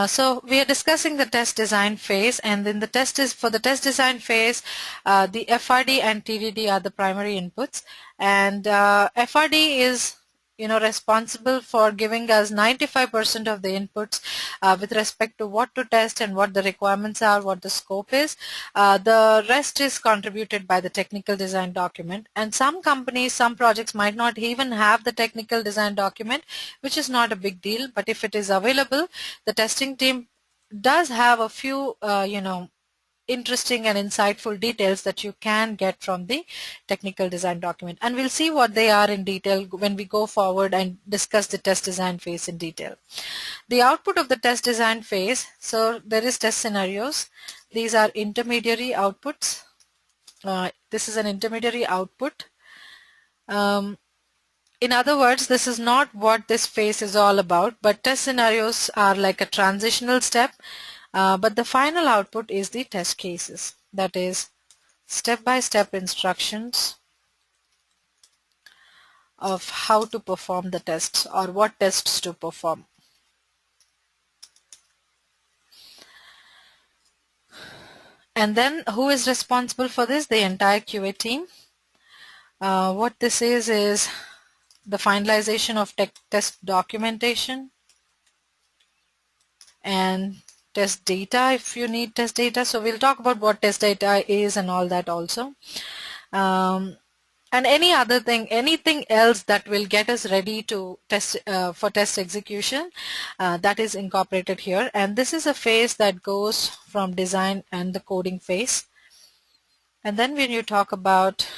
So we are discussing the test design phase, and in the for the test design phase, the FRD and TDD are the primary inputs, and FRD is responsible for giving us 95% of the inputs with respect to what to test and what the requirements are, what the scope is. The rest is contributed by the technical design document, and some companies, some projects might not even have the technical design document, which is not a big deal, but if it is available, the testing team does have a few interesting and insightful details that you can get from the technical design document, and we'll see what they are in detail when we go forward and discuss the test design phase in detail. The output of the test design phase, so there is test scenarios. These are intermediary outputs. This is an intermediary output. In other words, this is not what this phase is all about, but test scenarios are like a transitional step. But the final output is the test cases, that is step-by-step instructions of how to perform the tests or what tests to perform. And then who is responsible for this? The entire QA team. What this is the finalization of test documentation and test data if you need test data. So we'll talk about what test data is and all that also. And any other thing, anything else that will get us ready to test for test execution, that is incorporated here. And this is a phase that goes from design and the coding phase. And then when you talk about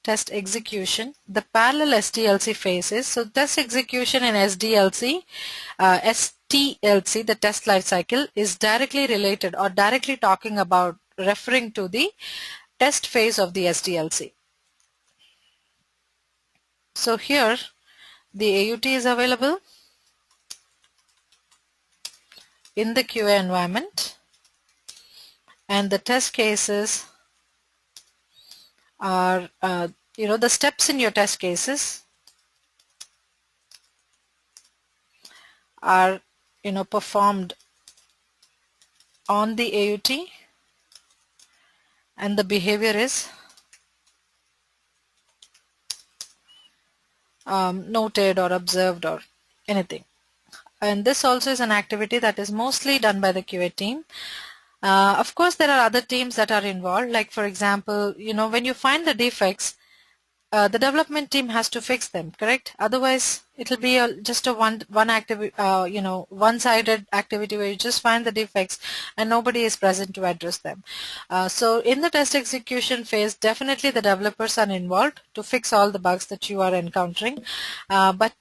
test execution, the parallel SDLC phases. So test execution in SDLC, STLC, the test life cycle, is directly related or directly talking about referring to the test phase of the SDLC. So here the AUT is available in the QA environment, and the test cases are the steps in your test cases are performed on the AUT, and the behavior is noted or observed or anything. And this also is an activity that is mostly done by the QA team. Of course, there are other teams that are involved, like for example, when you find the defects, the development team has to fix them, correct? Otherwise, it'll be just a one-sided activity where you just find the defects and nobody is present to address them. So in the test execution phase, definitely the developers are involved to fix all the bugs that you are encountering. But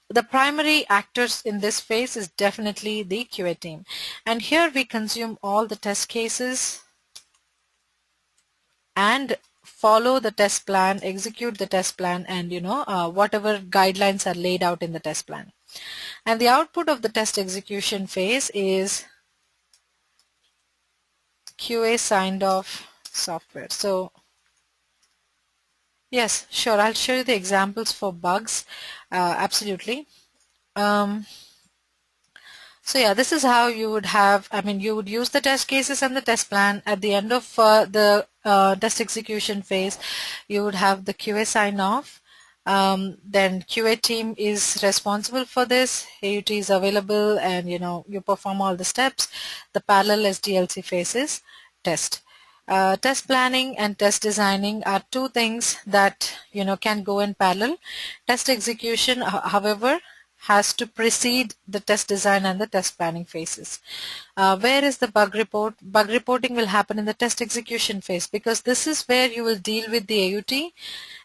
the primary actors in this phase is definitely the QA team. And here we consume all the test cases and follow the test plan, execute the test plan, and whatever guidelines are laid out in the test plan. And the output of the test execution phase is QA signed off software. So yes, sure, I'll show you the examples for bugs. Absolutely. Um, So yeah, this is how you would have, I mean, you would use the test cases and the test plan. At the end of the test execution phase, you would have the QA sign off. Then QA team is responsible for this. AUT is available, and you perform all the steps. The parallel SDLC phases test. Test planning and test designing are two things that can go in parallel. Test execution, however, has to precede the test design and the test planning phases. Where is the bug report? Bug reporting will happen in the test execution phase, because this is where you will deal with the AUT,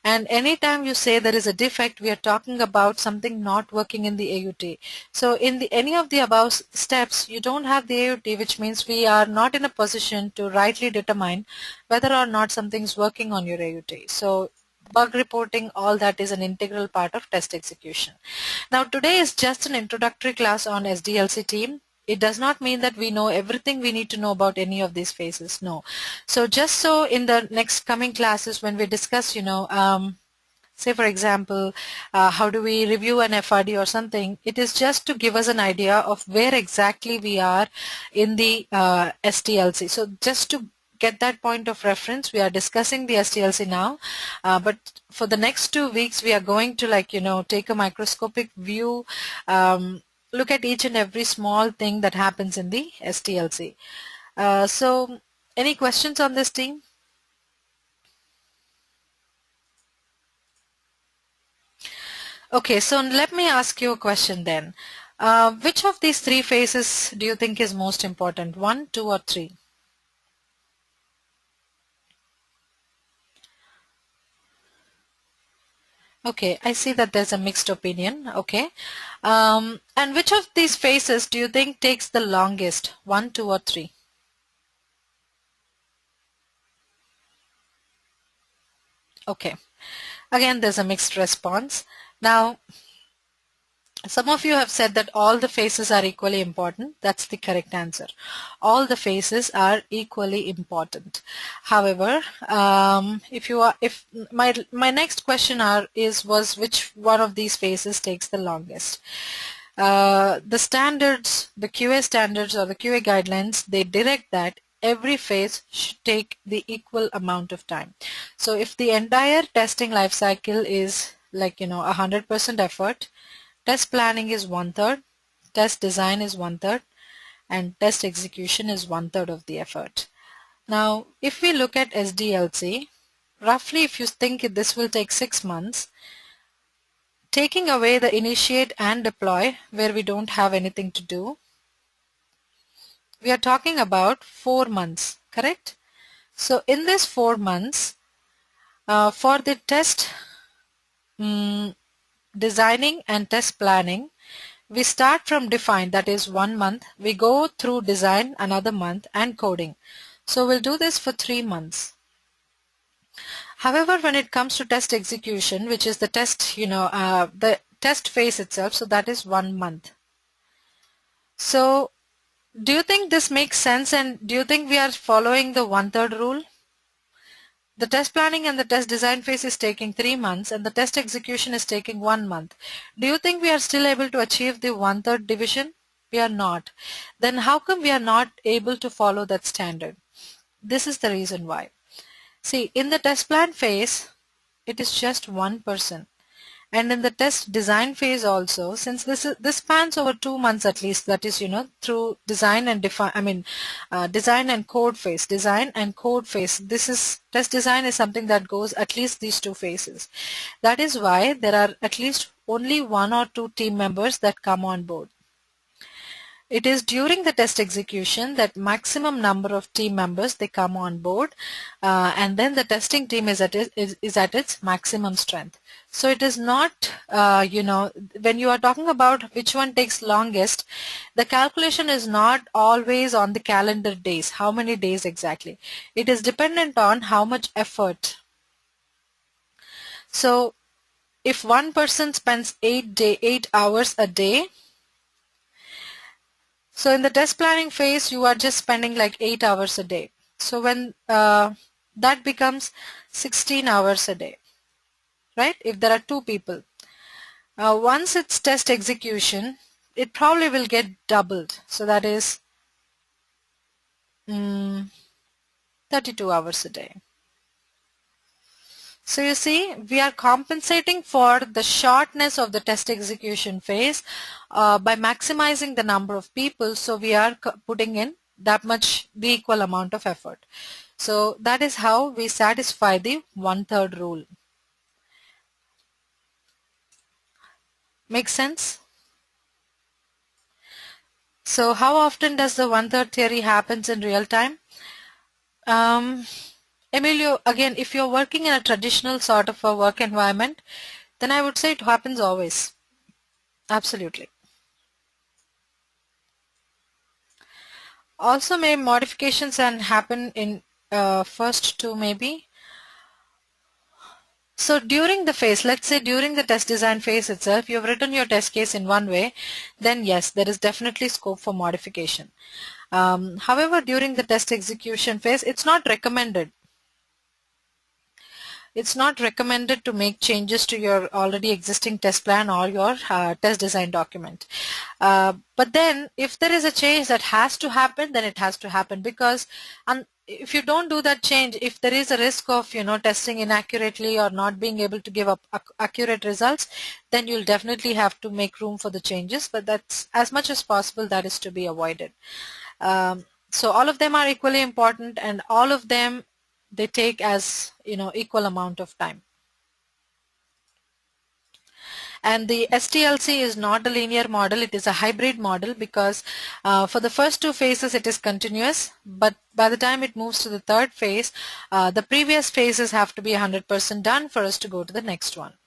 and anytime you say there is a defect, we are talking about something not working in the AUT. So in any of the above steps, you don't have the AUT, which means we are not in a position to rightly determine whether or not something is working on your AUT. So bug reporting, all that is an integral part of test execution. Now today is just an introductory class on SDLC team. It does not mean that we know everything we need to know about any of these phases. No. So just so in the next coming classes when we discuss, say for example, how do we review an FRD or something, it is just to give us an idea of where exactly we are in the SDLC. So just to get that point of reference, we are discussing the SDLC now, but for the next 2 weeks we are going to take a microscopic view, look at each and every small thing that happens in the SDLC. So any questions on this, team? Okay, so let me ask you a question then. Which of these three phases do you think is most important? 1, 2, or 3? Okay, I see that there's a mixed opinion. Okay. And which of these phases do you think takes the longest? 1, 2, or 3? Okay. Again, there's a mixed response. Now, some of you have said that all the phases are equally important. That's the correct answer. All the phases are equally important. However, if my next question was which one of these phases takes the longest? The standards, the QA standards or the QA guidelines, they direct that every phase should take the equal amount of time. So if the entire testing life cycle is 100% effort, test planning is 1/3, test design is 1/3, and test execution is 1/3 of the effort. Now, if we look at SDLC, roughly if you think this will take 6 months, taking away the initiate and deploy where we don't have anything to do, we are talking about 4 months, correct? So in this 4 months, for the test designing and test planning, we start from define, that is 1 month. We go through design another month and coding. So we'll do this for 3 months. However, when it comes to test execution, which is the test, the test phase itself, so that is 1 month. So do you think this makes sense, and do you think we are following the 1/3 rule? The test planning and the test design phase is taking 3 months and the test execution is taking 1 month. Do you think we are still able to achieve the 1/3 division? We are not. Then how come we are not able to follow that standard? This is the reason why. See, in the test plan phase, it is just one person. And in the test design phase also, since this spans over 2 months at least, that is, through design and design and code phase. Design and code phase. This is test design is something that goes at least these 2 phases. That is why there are at least only 1 or 2 team members that come on board. It is during the test execution that maximum number of team members they come on board, and then the testing team is at its maximum strength. So it is not, when you are talking about which one takes longest, the calculation is not always on the calendar days, how many days exactly. It is dependent on how much effort. So if one person spends 8 hours a day, so in the test planning phase, you are just spending like 8 hours a day. So when that becomes 16 hours a day, right? If there are 2 people. Once it's test execution, it probably will get doubled. So that is 32 hours a day. So you see, we are compensating for the shortness of the test execution phase by maximizing the number of people. So we are putting in that much, the equal amount of effort. So that is how we satisfy the 1/3 rule. Make sense? So how often does the 1/3 theory happens in real time? Emilio, again, if you're working in a traditional sort of a work environment, then I would say it happens always. Absolutely. Also, may modifications can happen in first two maybe. So during the phase, let's say during the test design phase itself, you've written your test case in one way, then yes, there is definitely scope for modification. However, during the test execution phase, it's not recommended. It's not recommended to make changes to your already existing test plan or your test design document. But then if there is a change that has to happen, then it has to happen, because if you don't do that change, if there is a risk of testing inaccurately or not being able to give up accurate results, then you'll definitely have to make room for the changes. But that's as much as possible that is to be avoided. So all of them are equally important, and all of them they take as equal amount of time. And the STLC is not a linear model, it is a hybrid model, because for the first two phases it is continuous, but by the time it moves to the third phase, the previous phases have to be 100% done for us to go to the next one.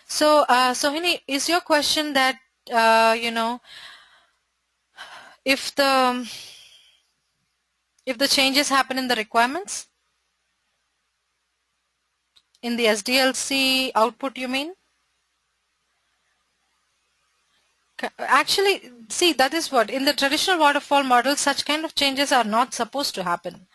So Sohini, is your question that if the changes happen in the requirements in the SDLC output, you mean? Actually, see, that is what in the traditional waterfall model, such kind of changes are not supposed to happen.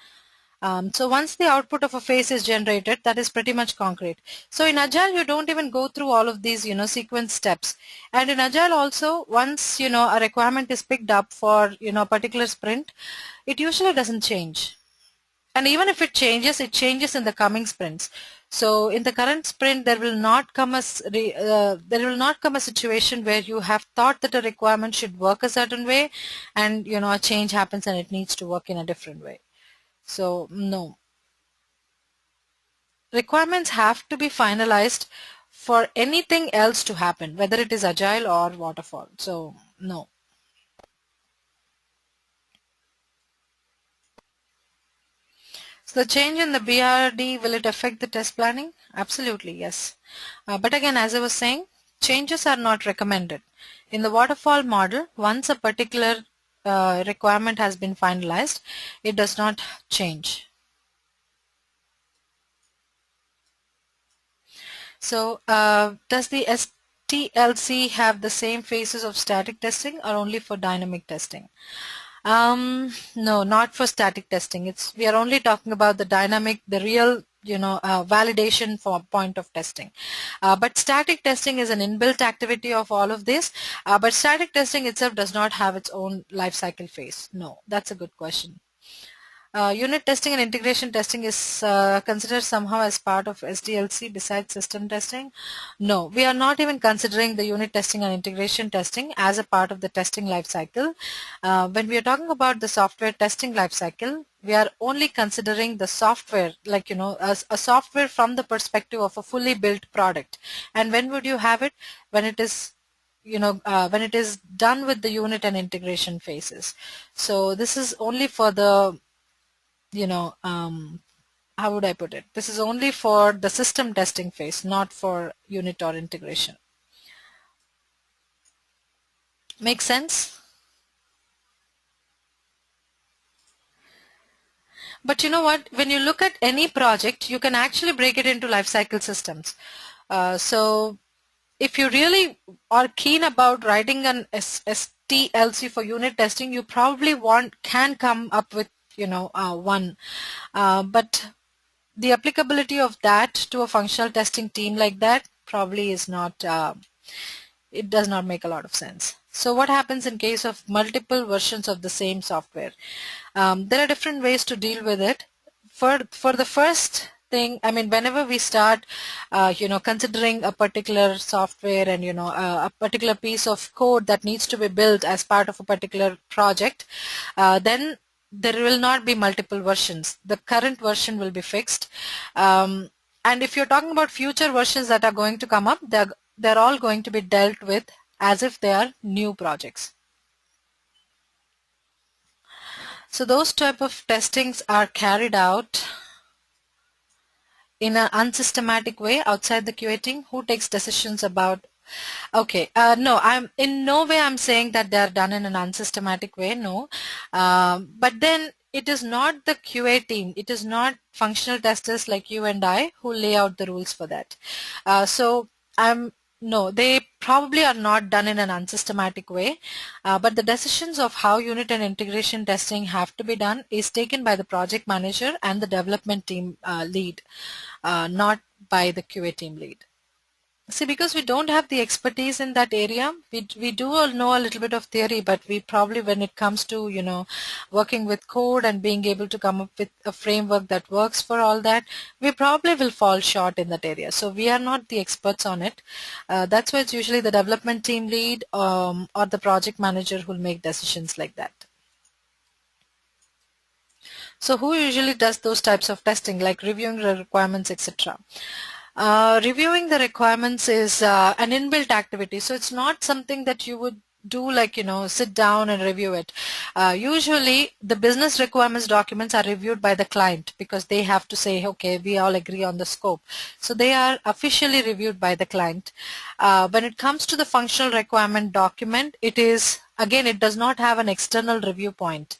So once the output of a phase is generated, that is pretty much concrete. So in Agile, you don't even go through all of these, sequence steps. And in Agile also, once, a requirement is picked up for, a particular sprint, it usually doesn't change. And even if it changes in the coming sprints. So in the current sprint, there will not come a situation where you have thought that a requirement should work a certain way, and a change happens and it needs to work in a different way. So no. Requirements have to be finalized for anything else to happen, whether it is Agile or waterfall. So no. So the change in the BRD, will it affect the test planning? Absolutely, yes. But again, as I was saying, changes are not recommended. In the waterfall model, once a particular requirement has been finalized, it does not change. So does the STLC have the same phases of static testing or only for dynamic testing? No, not for static testing. We are only talking about the dynamic, the real, validation for point of testing. But static testing is an inbuilt activity of all of this. But static testing itself does not have its own life cycle phase. No, that's a good question. Unit testing and integration testing is considered somehow as part of SDLC besides system testing. No, we are not even considering the unit testing and integration testing as a part of the testing lifecycle. When we are talking about the software testing lifecycle, we are only considering the software, like as a software from the perspective of a fully built product. And when would you have it? When it is when it is done with the unit and integration phases. So this is only for the how would I put it? This is only for the system testing phase, not for unit or integration. Make sense? But you know what? When you look at any project, you can actually break it into life cycle systems. So if you really are keen about writing an STLC for unit testing, you probably can come up with one, but the applicability of that to a functional testing team like that probably is not. It does not make a lot of sense. So what happens in case of multiple versions of the same software? There are different ways to deal with it. For the first thing, I mean, whenever we start, considering a particular software and a particular piece of code that needs to be built as part of a particular project, then there will not be multiple versions. The current version will be fixed. And if you're talking about future versions that are going to come up, they're all going to be dealt with as if they are new projects. So those type of testings are carried out in an unsystematic way outside the QA team. Who takes decisions about? Okay, no, I'm in no way I'm saying that they are done in an unsystematic way. No, but then it is not the QA team. It is not functional testers like you and I who lay out the rules for that. So no, they probably are not done in an unsystematic way, but the decisions of how unit and integration testing have to be done is taken by the project manager and the development team lead, not by the QA team lead. See, because we don't have the expertise in that area, we do all know a little bit of theory, but we probably, when it comes to, working with code and being able to come up with a framework that works for all that, we probably will fall short in that area. So we are not the experts on it. That's why it's usually the development team lead or the project manager who will make decisions like that. So who usually does those types of testing, like reviewing the requirements, etc.? Reviewing the requirements is an inbuilt activity, so it's not something that you would do like sit down and review it. Usually the business requirements documents are reviewed by the client because they have to say, okay, we all agree on the scope, so they are officially reviewed by the client. When it comes to the functional requirement document, again, it does not have an external review point.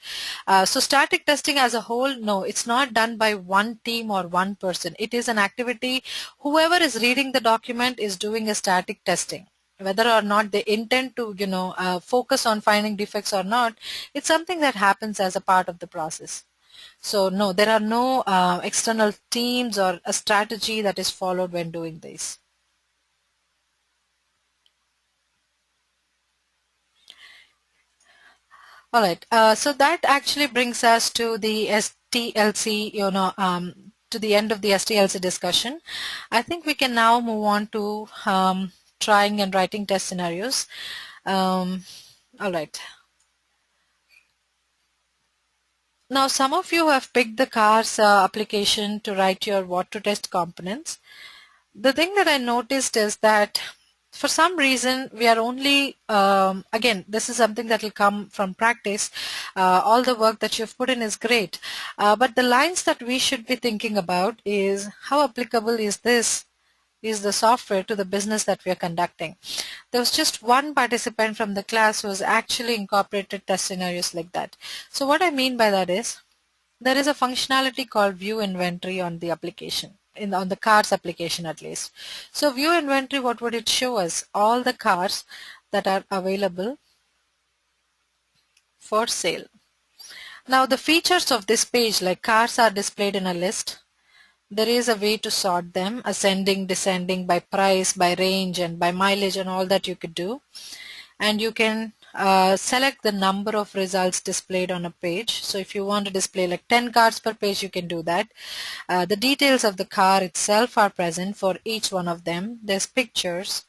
So static testing as a whole, no, it's not done by one team or one person. It is an activity. Whoever is reading the document is doing a static testing. Whether or not they intend to, focus on finding defects or not, it's something that happens as a part of the process. So no, there are no external teams or a strategy that is followed when doing this. All right. So that actually brings us to the STLC, to the end of the STLC discussion. I think we can now move on to trying and writing test scenarios. All right. Now, some of you have picked the CARS application to write your what to test components. The thing that I noticed is that for some reason we are only, again, this is something that will come from practice. All the work that you've put in is great, but the lines that we should be thinking about is how applicable is the software to the business that we are conducting. There was just one participant from the class who has actually incorporated test scenarios like that. So what I mean by that is there is a functionality called view inventory on the application, on the cars application at least. So view inventory, what would it show us? All the cars that are available for sale. Now the features of this page, like cars are displayed in a list. There is a way to sort them, ascending, descending, by price, by range, and by mileage, and all that you could do. And you can select the number of results displayed on a page. So if you want to display like 10 cars per page, you can do that. The details of the car itself are present for each one of them. There's pictures.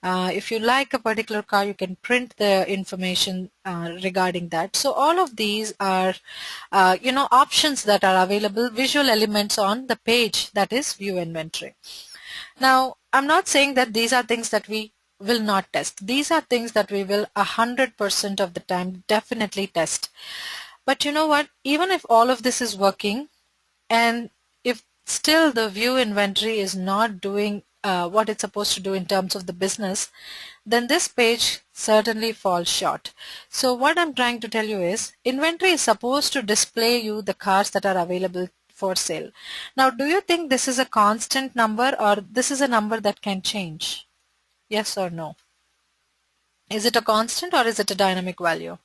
If you like a particular car, you can print the information regarding that. So all of these are, options that are available, visual elements on the page that is view inventory. Now, I'm not saying that these are things that we will not test. These are things that we will 100% of the time definitely test. But you know what? Even if all of this is working, and if still the view inventory is not doing what it's supposed to do in terms of the business, then this page certainly falls short. So what I'm trying to tell you is inventory is supposed to display you the cars that are available for sale. Now, do you think this is a constant number or this is a number that can change? Yes or no? Is it a constant or is it a dynamic value?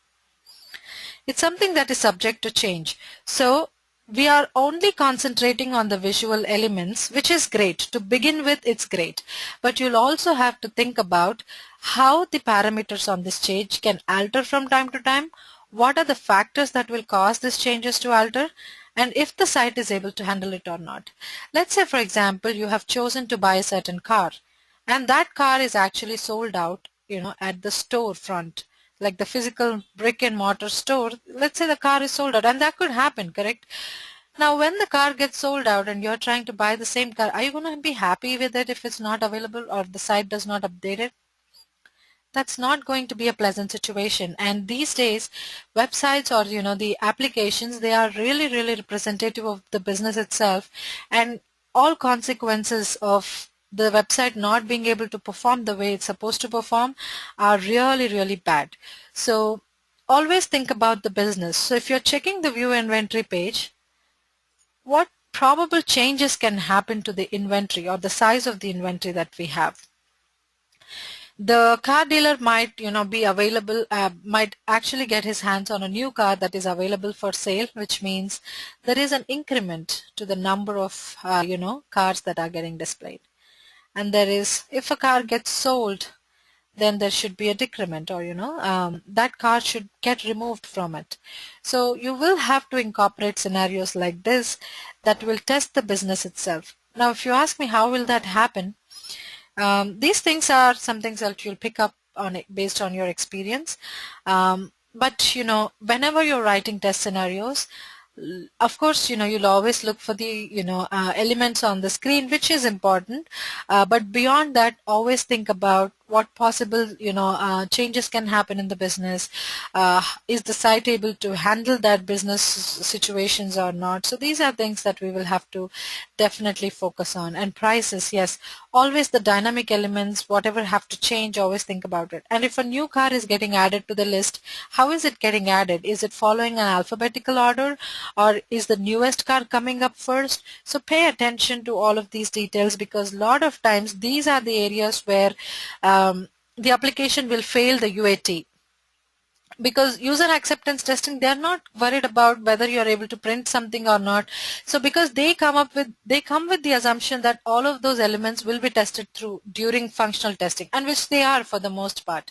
It's something that is subject to change. So we are only concentrating on the visual elements, which is great. To begin with, it's great. But you'll also have to think about how the parameters on this change can alter from time to time. What are the factors that will cause these changes to alter? And if the site is able to handle it or not. Let's say, for example, you have chosen to buy a certain car, and that car is actually sold out, at the store front, like the physical brick and mortar store. Let's say the car is sold out, and that could happen, correct? Now when the car gets sold out and you're trying to buy the same car, are you going to be happy with it if it's not available or the site does not update it? That's not going to be a pleasant situation. And these days, websites or the applications, they are really representative of the business itself, and all consequences of the website not being able to perform the way it's supposed to perform are really bad. So always think about the business. So if you're checking the view inventory page, what probable changes can happen to the inventory or the size of the inventory that we have? The car dealer might be available, might actually get his hands on a new car that is available for sale, which means there is an increment to the number of cars that are getting displayed. And there is, if a car gets sold, then there should be a decrement, or that car should get removed from it. So you will have to incorporate scenarios like this that will test the business itself. Now if you ask me how will that happen, these things are some things that you'll pick up on it based on your experience. But whenever you're writing test scenarios, of course, you'll always look for the, elements on the screen, which is important. But beyond that, always think about what possible, changes can happen in the business. Is the site able to handle that business situations or not? So these are things that we will have to definitely focus on. And prices, yes, always the dynamic elements, whatever have to change, always think about it. And if a new car is getting added to the list, how is it getting added? Is it following an alphabetical order, or is the newest car coming up first? So pay attention to all of these details, because a lot of times these are the areas where the application will fail the UAT. Because user acceptance testing, they're not worried about whether you're able to print something or not. So because they come with the assumption that all of those elements will be tested through during functional testing, and which they are for the most part.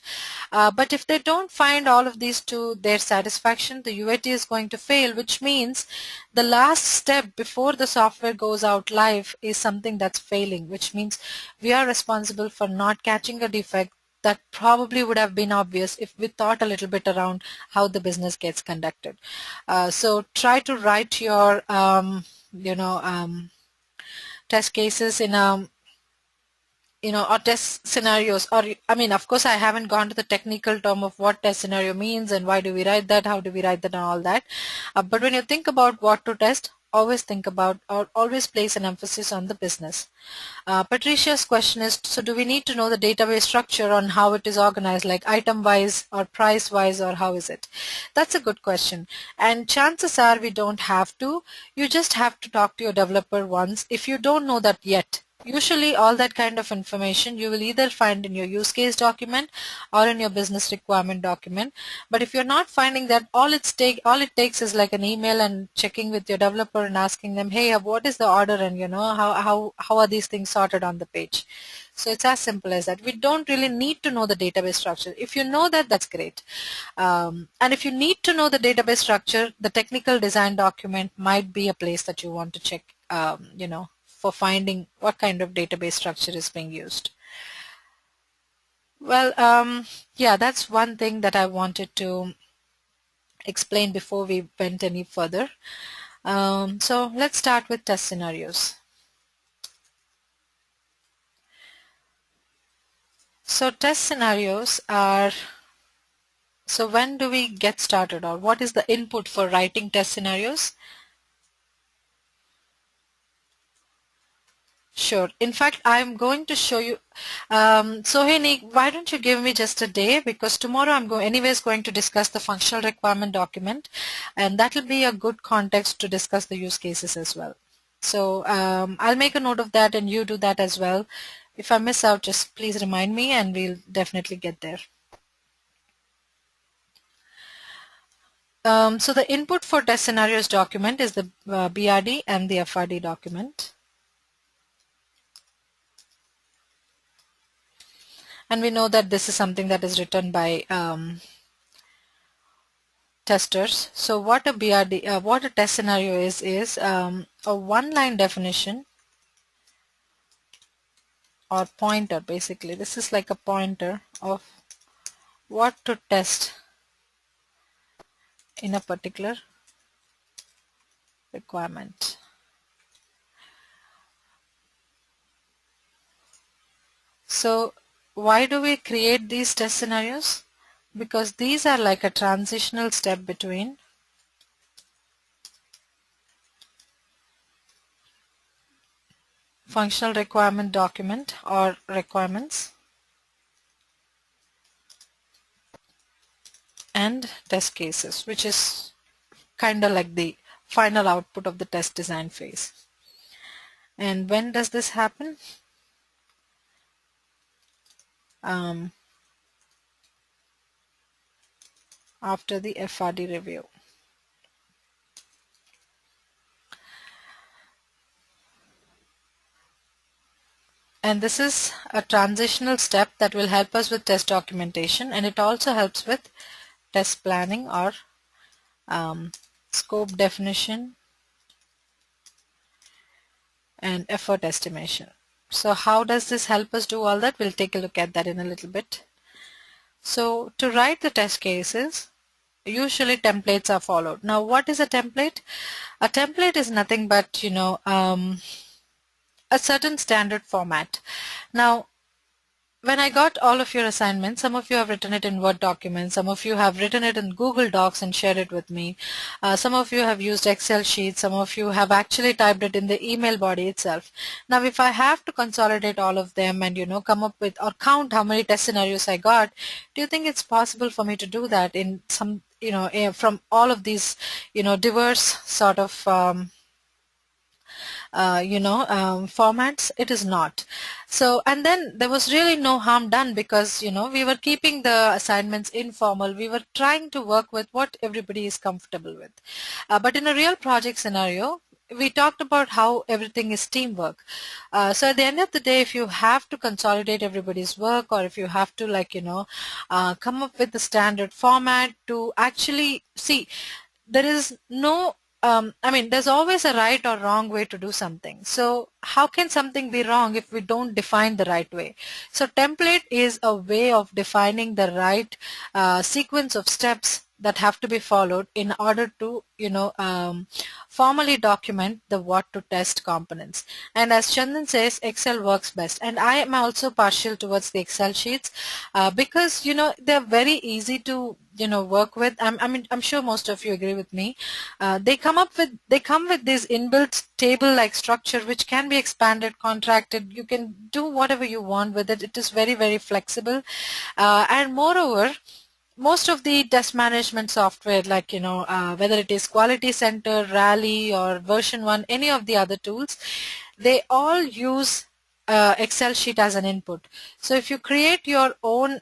But if they don't find all of these to their satisfaction, the UAT is going to fail, which means the last step before the software goes out live is something that's failing, which means we are responsible for not catching a defect that probably would have been obvious if we thought a little bit around how the business gets conducted. So try to write your test cases in a or test scenarios, or I mean, of course, I haven't gone to the technical term of what test scenario means and why do we write that, how do we write that, and all that. But when you think about what to test, always think about, or always place an emphasis on the business. Patricia's question is, so do we need to know the database structure on how it is organized, like item-wise or price-wise, or how is it? That's a good question. And chances are we don't have to. You just have to talk to your developer once if you don't know that yet. Usually all that kind of information you will either find in your use case document or in your business requirement document. But if you're not finding that, all it takes is like an email and checking with your developer and asking them, hey, what is the order, and how are these things sorted on the page. So it's as simple as that. We don't really need to know the database structure. If you know that, that's great. And if you need to know the database structure, the technical design document might be a place that you want to check, for finding what kind of database structure is being used. Well, yeah, that's one thing that I wanted to explain before we went any further. So let's start with test scenarios. So test scenarios are, so when do we get started, or what is the input for writing test scenarios? Sure. In fact, I'm going to show you. Sohini, why don't you give me just a day, because tomorrow I'm anyways going to discuss the functional requirement document, and that will be a good context to discuss the use cases as well. So I'll make a note of that, and you do that as well. If I miss out, just please remind me and we'll definitely get there. So the input for test scenarios document is the BRD and the FRD document. And we know that this is something that is written by testers. So what a BRD, what a test scenario is a one-line definition or pointer basically. This is like a pointer of what to test in a particular requirement. So why do we create these test scenarios? Because these are like a transitional step between functional requirement document or requirements and test cases, which is kind of like the final output of the test design phase. And when does this happen? After the FRD review. And this is a transitional step that will help us with test documentation, and it also helps with test planning or scope definition and effort estimation. So how does this help us do all that? We'll take a look at that in a little bit. So to write the test cases, usually templates are followed. Now what is a template? A template is nothing but, a certain standard format. Now when I got all of your assignments, some of you have written it in Word documents, some of you have written it in Google Docs and shared it with me. Some of you have used Excel sheets, some of you have actually typed it in the email body itself. Now if I have to consolidate all of them and come up with or count how many test scenarios I got, do you think it's possible for me to do that in some from all of these diverse sort of formats? It is not. So, and then there was really no harm done because we were keeping the assignments informal. We were trying to work with what everybody is comfortable with. But in a real project scenario, we talked about how everything is teamwork. So at the end of the day, if you have to consolidate everybody's work, or if you have to come up with the standard format to actually see, there is no there's always a right or wrong way to do something. So how can something be wrong if we don't define the right way? So template is a way of defining the right sequence of steps that have to be followed in order to formally document the what to test components. And as Chandan says, Excel works best, and I am also partial towards the Excel sheets because they're very easy to work with. I'm sure most of you agree with me. They come with this inbuilt table like structure which can be expanded, contracted. You can do whatever you want with it. It is very, very flexible, and moreover, most of the test management software, like whether it is Quality Center, Rally, or version 1, any of the other tools, they all use Excel sheet as an input. So if you create your own,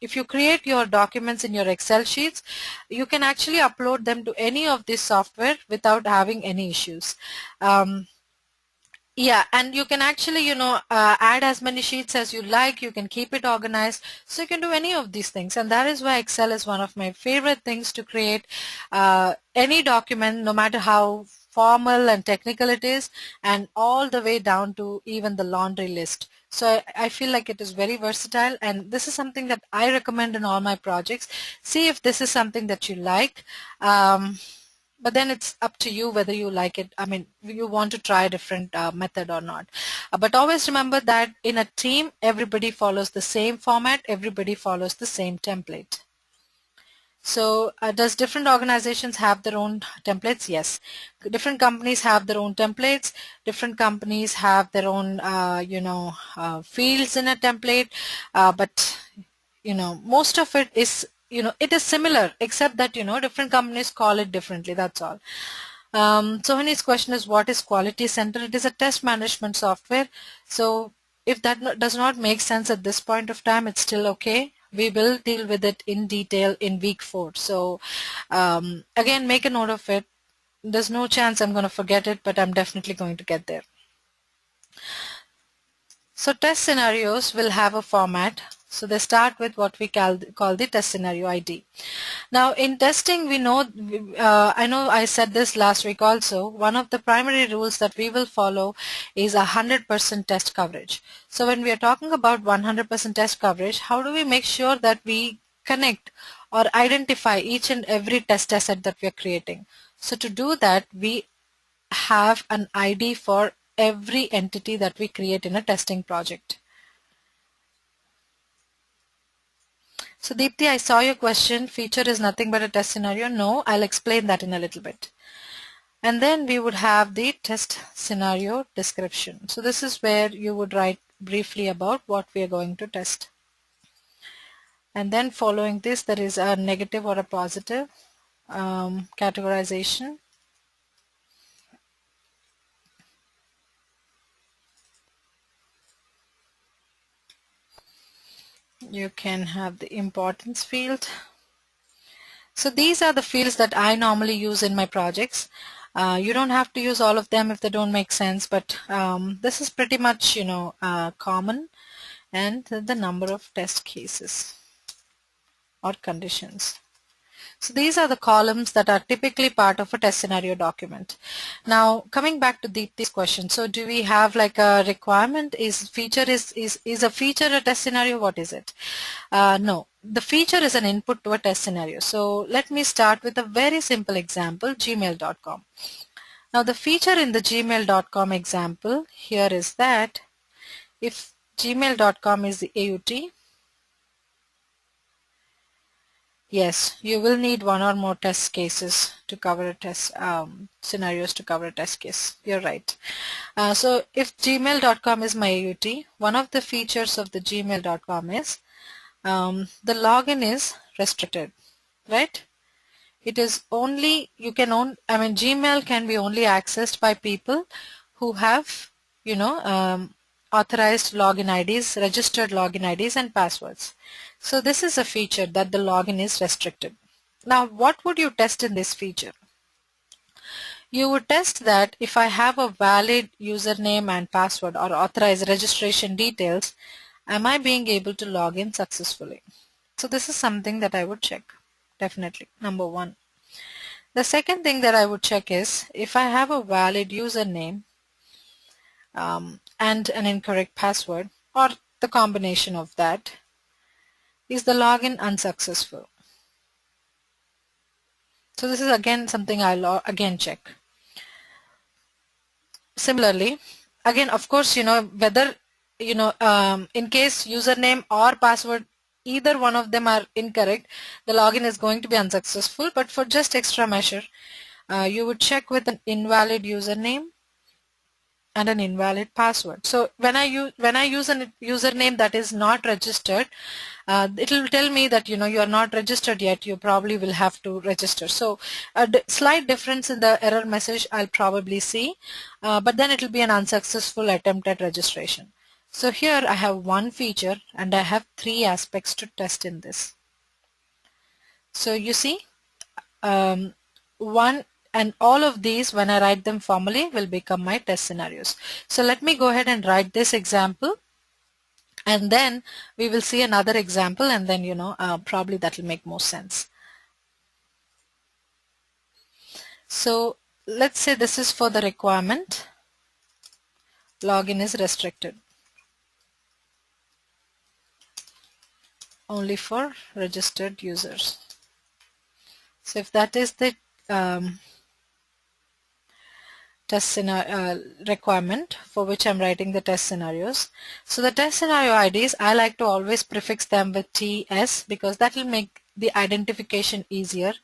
if you create your documents in your Excel sheets, you can actually upload them to any of this software without having any issues. Yeah, and you can actually, add as many sheets as you like. You can keep it organized. So you can do any of these things. And that is why Excel is one of my favorite things to create any document, no matter how formal and technical it is, and all the way down to even the laundry list. So I feel like it is very versatile, and this is something that I recommend in all my projects. See if this is something that you like. But then it's up to you whether you like it. I mean, you want to try a different method or not. But always remember that in a team, everybody follows the same format, everybody follows the same template. So does different organizations have their own templates? Yes. Different companies have their own templates. Different companies have their own, fields in a template. But, most of it is it is similar, except that, different companies call it differently. That's all. Sohani's question is, what is Quality Center? It is a test management software. So if that does not make sense at this point of time, it's still okay. we will deal with it in detail in week 4. So again, make a note of it. There's no chance I'm going to forget it, but I'm definitely going to get there. So test scenarios will have a format. So they start with what we call the test scenario ID. Now in testing, we know, I know I said this last week also, one of the primary rules that we will follow is 100% test coverage. So when we are talking about 100% test coverage, how do we make sure that we connect or identify each and every test asset that we are creating? So to do that, we have an ID for every entity that we create in a testing project. So Deepthi, I saw your question. Feature is nothing but a test scenario. No, I'll explain that in a little bit. And then we would have the test scenario description. So this is where you would write briefly about what we are going to test. And then following this, there is a negative or a positive categorization. You can have the importance field. So these are the fields that I normally use in my projects. You don't have to use all of them if they don't make sense, but this is pretty much, common, and the number of test cases or conditions. So these are the columns that are typically part of a test scenario document. Now coming back to this question, so do we have like a requirement? Is a feature a test scenario? What is it? No, the feature is an input to a test scenario. So let me start with a very simple example, gmail.com. Now the feature in the gmail.com example here is that if gmail.com is the AUT, yes, you will need one or more test cases to cover a test scenarios to cover a test case. You're right. So if gmail.com is my AUT, one of the features of the gmail.com is the login is restricted, right? It is only, Gmail can be only accessed by people who have, authorized login IDs, registered login IDs and passwords. So this is a feature that the login is restricted. Now what would you test in this feature? You would test that if I have a valid username and password or authorized registration details, am I being able to log in successfully? So this is something that I would check, definitely, number one. The second thing that I would check is if I have a valid username and an incorrect password, or the combination of that, is the login unsuccessful? So this is again something I'll again check. Similarly, again, of course, whether, in case username or password, either one of them are incorrect, the login is going to be unsuccessful. But for just extra measure, you would check with an invalid username and an invalid password. So when I use a username that is not registered, it will tell me that you are not registered yet. You probably will have to register. So a slight difference in the error message I'll probably see, but then it will be an unsuccessful attempt at registration. So here I have one feature and I have 3 aspects to test in this. So you see, one and all of these, when I write them formally, will become my test scenarios. So let me go ahead and write this example, and then we will see another example, and then probably that will make more sense. So let's say this is for the requirement, login is restricted only for registered users. So if that is the test scenario requirement for which I'm writing the test scenarios. So the test scenario IDs, I like to always prefix them with TS because that will make the identification easier,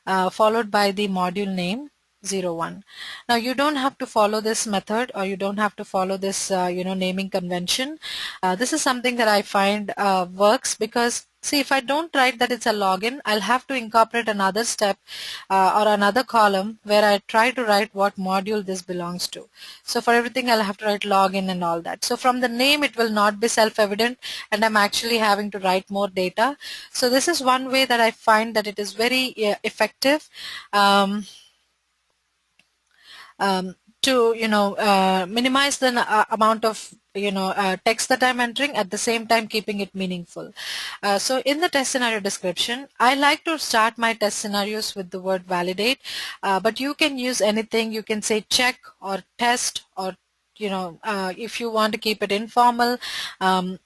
followed by the module name, 01. Now you don't have to follow this method, or you don't have to follow this naming convention. This is something that I find works, because see, if I don't write that it's a login, I'll have to incorporate another step or another column where I try to write what module this belongs to. So for everything I'll have to write login and all that. So from the name it will not be self-evident, and I'm actually having to write more data. So this is one way that I find that it is very effective. To minimize the amount of text that I'm entering, at the same time keeping it meaningful. So in the test scenario description, I like to start my test scenarios with the word validate, but you can use anything. You can say check or test, or if you want to keep it informal,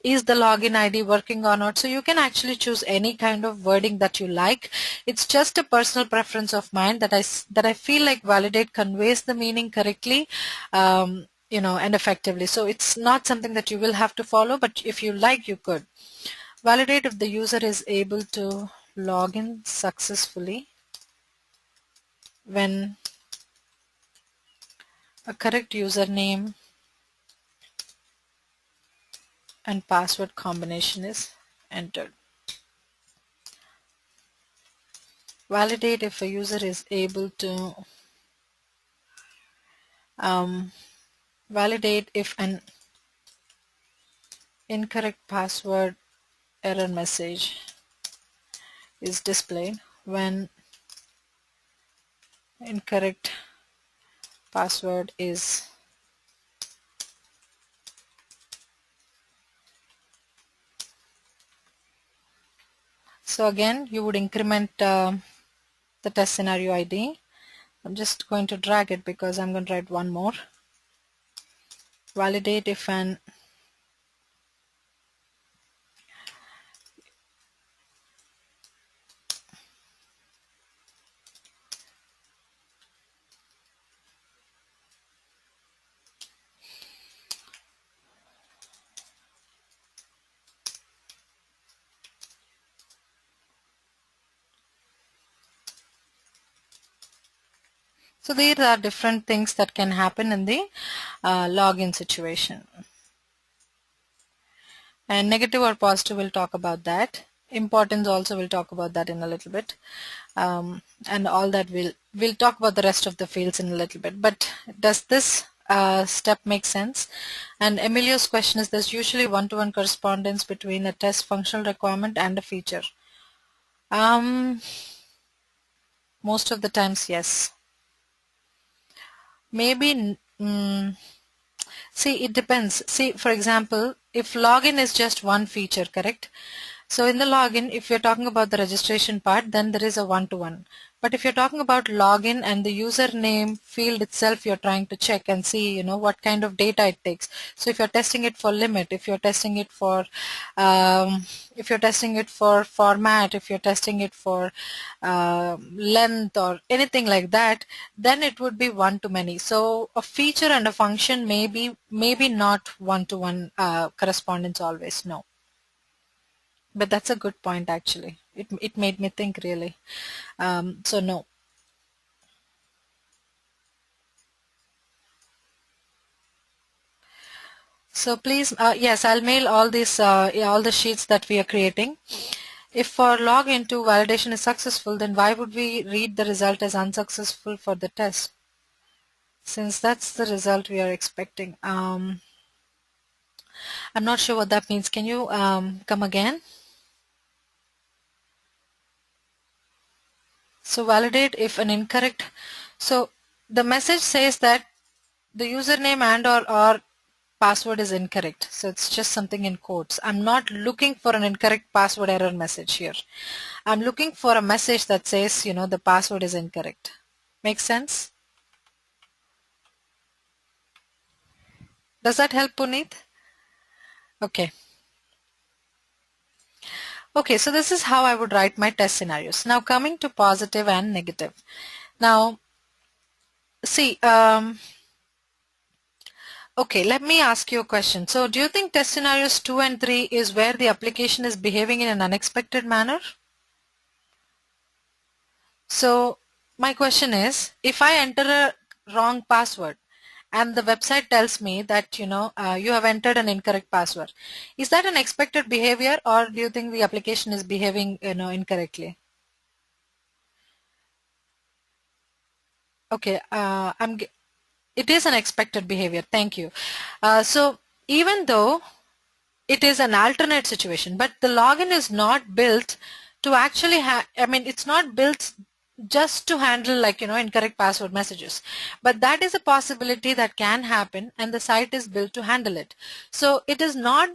is the login ID working or not? So you can actually choose any kind of wording that you like. It's just a personal preference of mine that I feel like validate conveys the meaning correctly, and effectively. So it's not something that you will have to follow, but if you like, you could. Validate if the user is able to log in successfully when a correct username and password combination is entered. Validate if a user is able to validate if an incorrect password error message is displayed when incorrect password is so again you would increment the test scenario ID. I'm just going to drag it because I'm going to write one more. Validate if an so there are different things that can happen in the login situation. And negative or positive, we'll talk about that. Importance also, we'll talk about that in a little bit. And all that we'll talk about the rest of the fields in a little bit. But does this step make sense? And Emilio's question is, there's usually one-to-one correspondence between a test functional requirement and a feature. Most of the times, yes. Maybe, see, it depends. See, for example, if login is just one feature, correct? So in the login, if you're talking about the registration part, then there is a one-to-one. But if you're talking about login and the username field itself, you're trying to check and see, what kind of data it takes. So if you're testing it for limit, if you're testing it for, format, if you're testing it for length or anything like that, then it would be one-to-many. So a feature and a function maybe not one-to-one correspondence always. No. But that's a good point, actually. It made me think, really. So no. So please, yes, I'll mail all these, all the sheets that we are creating. If for login to validation is successful, then why would we read the result as unsuccessful for the test? Since that's the result we are expecting. I'm not sure what that means. Can you come again? So validate if an incorrect. So the message says that the username and or password is incorrect. So it's just something in quotes. I'm not looking for an incorrect password error message here. I'm looking for a message that says, the password is incorrect. Makes sense? Does that help, Puneet? Okay. Okay, so this is how I would write my test scenarios. Now coming to positive and negative. Now, see, okay, let me ask you a question. So do you think test scenarios 2 and 3 is where the application is behaving in an unexpected manner? So my question is, if I enter a wrong password and the website tells me that you have entered an incorrect password, is that an expected behavior, or do you think the application is behaving incorrectly? Okay, it is an expected behavior. Thank you. So even though it is an alternate situation, but the login is not built to actually I mean, it's not built just to handle incorrect password messages, but that is a possibility that can happen, and the site is built to handle it. So it is not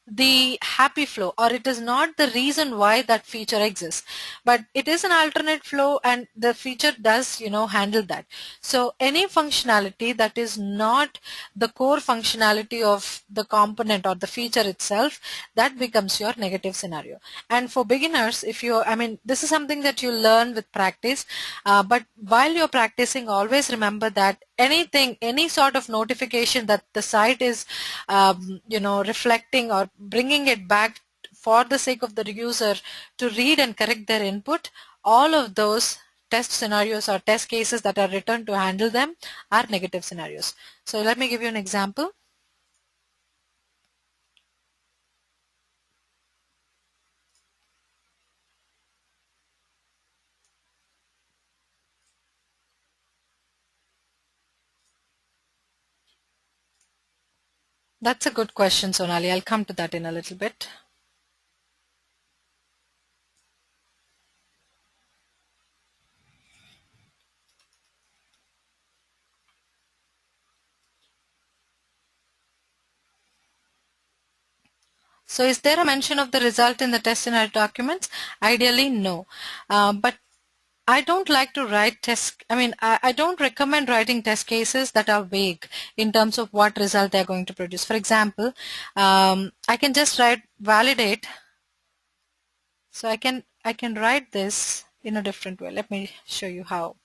the happy flow, or it is not the reason why that feature exists, but it is an alternate flow, and the feature does handle that. So any functionality that is not the core functionality of the component or the feature itself, that becomes your negative scenario. And for beginners, if you I mean, this is something that you learn with practice, but while you're practicing, always remember that any sort of notification that the site is reflecting or bringing it back for the sake of the user to read and correct their input, all of those test scenarios or test cases that are written to handle them are negative scenarios. So let me give you an example. That's a good question, Sonali. I'll come to that in a little bit. So is there a mention of the result in the test scenario documents? Ideally, no. But I don't like to write I don't recommend writing test cases that are vague in terms of what result they're going to produce. For example, I can just write validate. So I can write this in a different way. Let me show you how.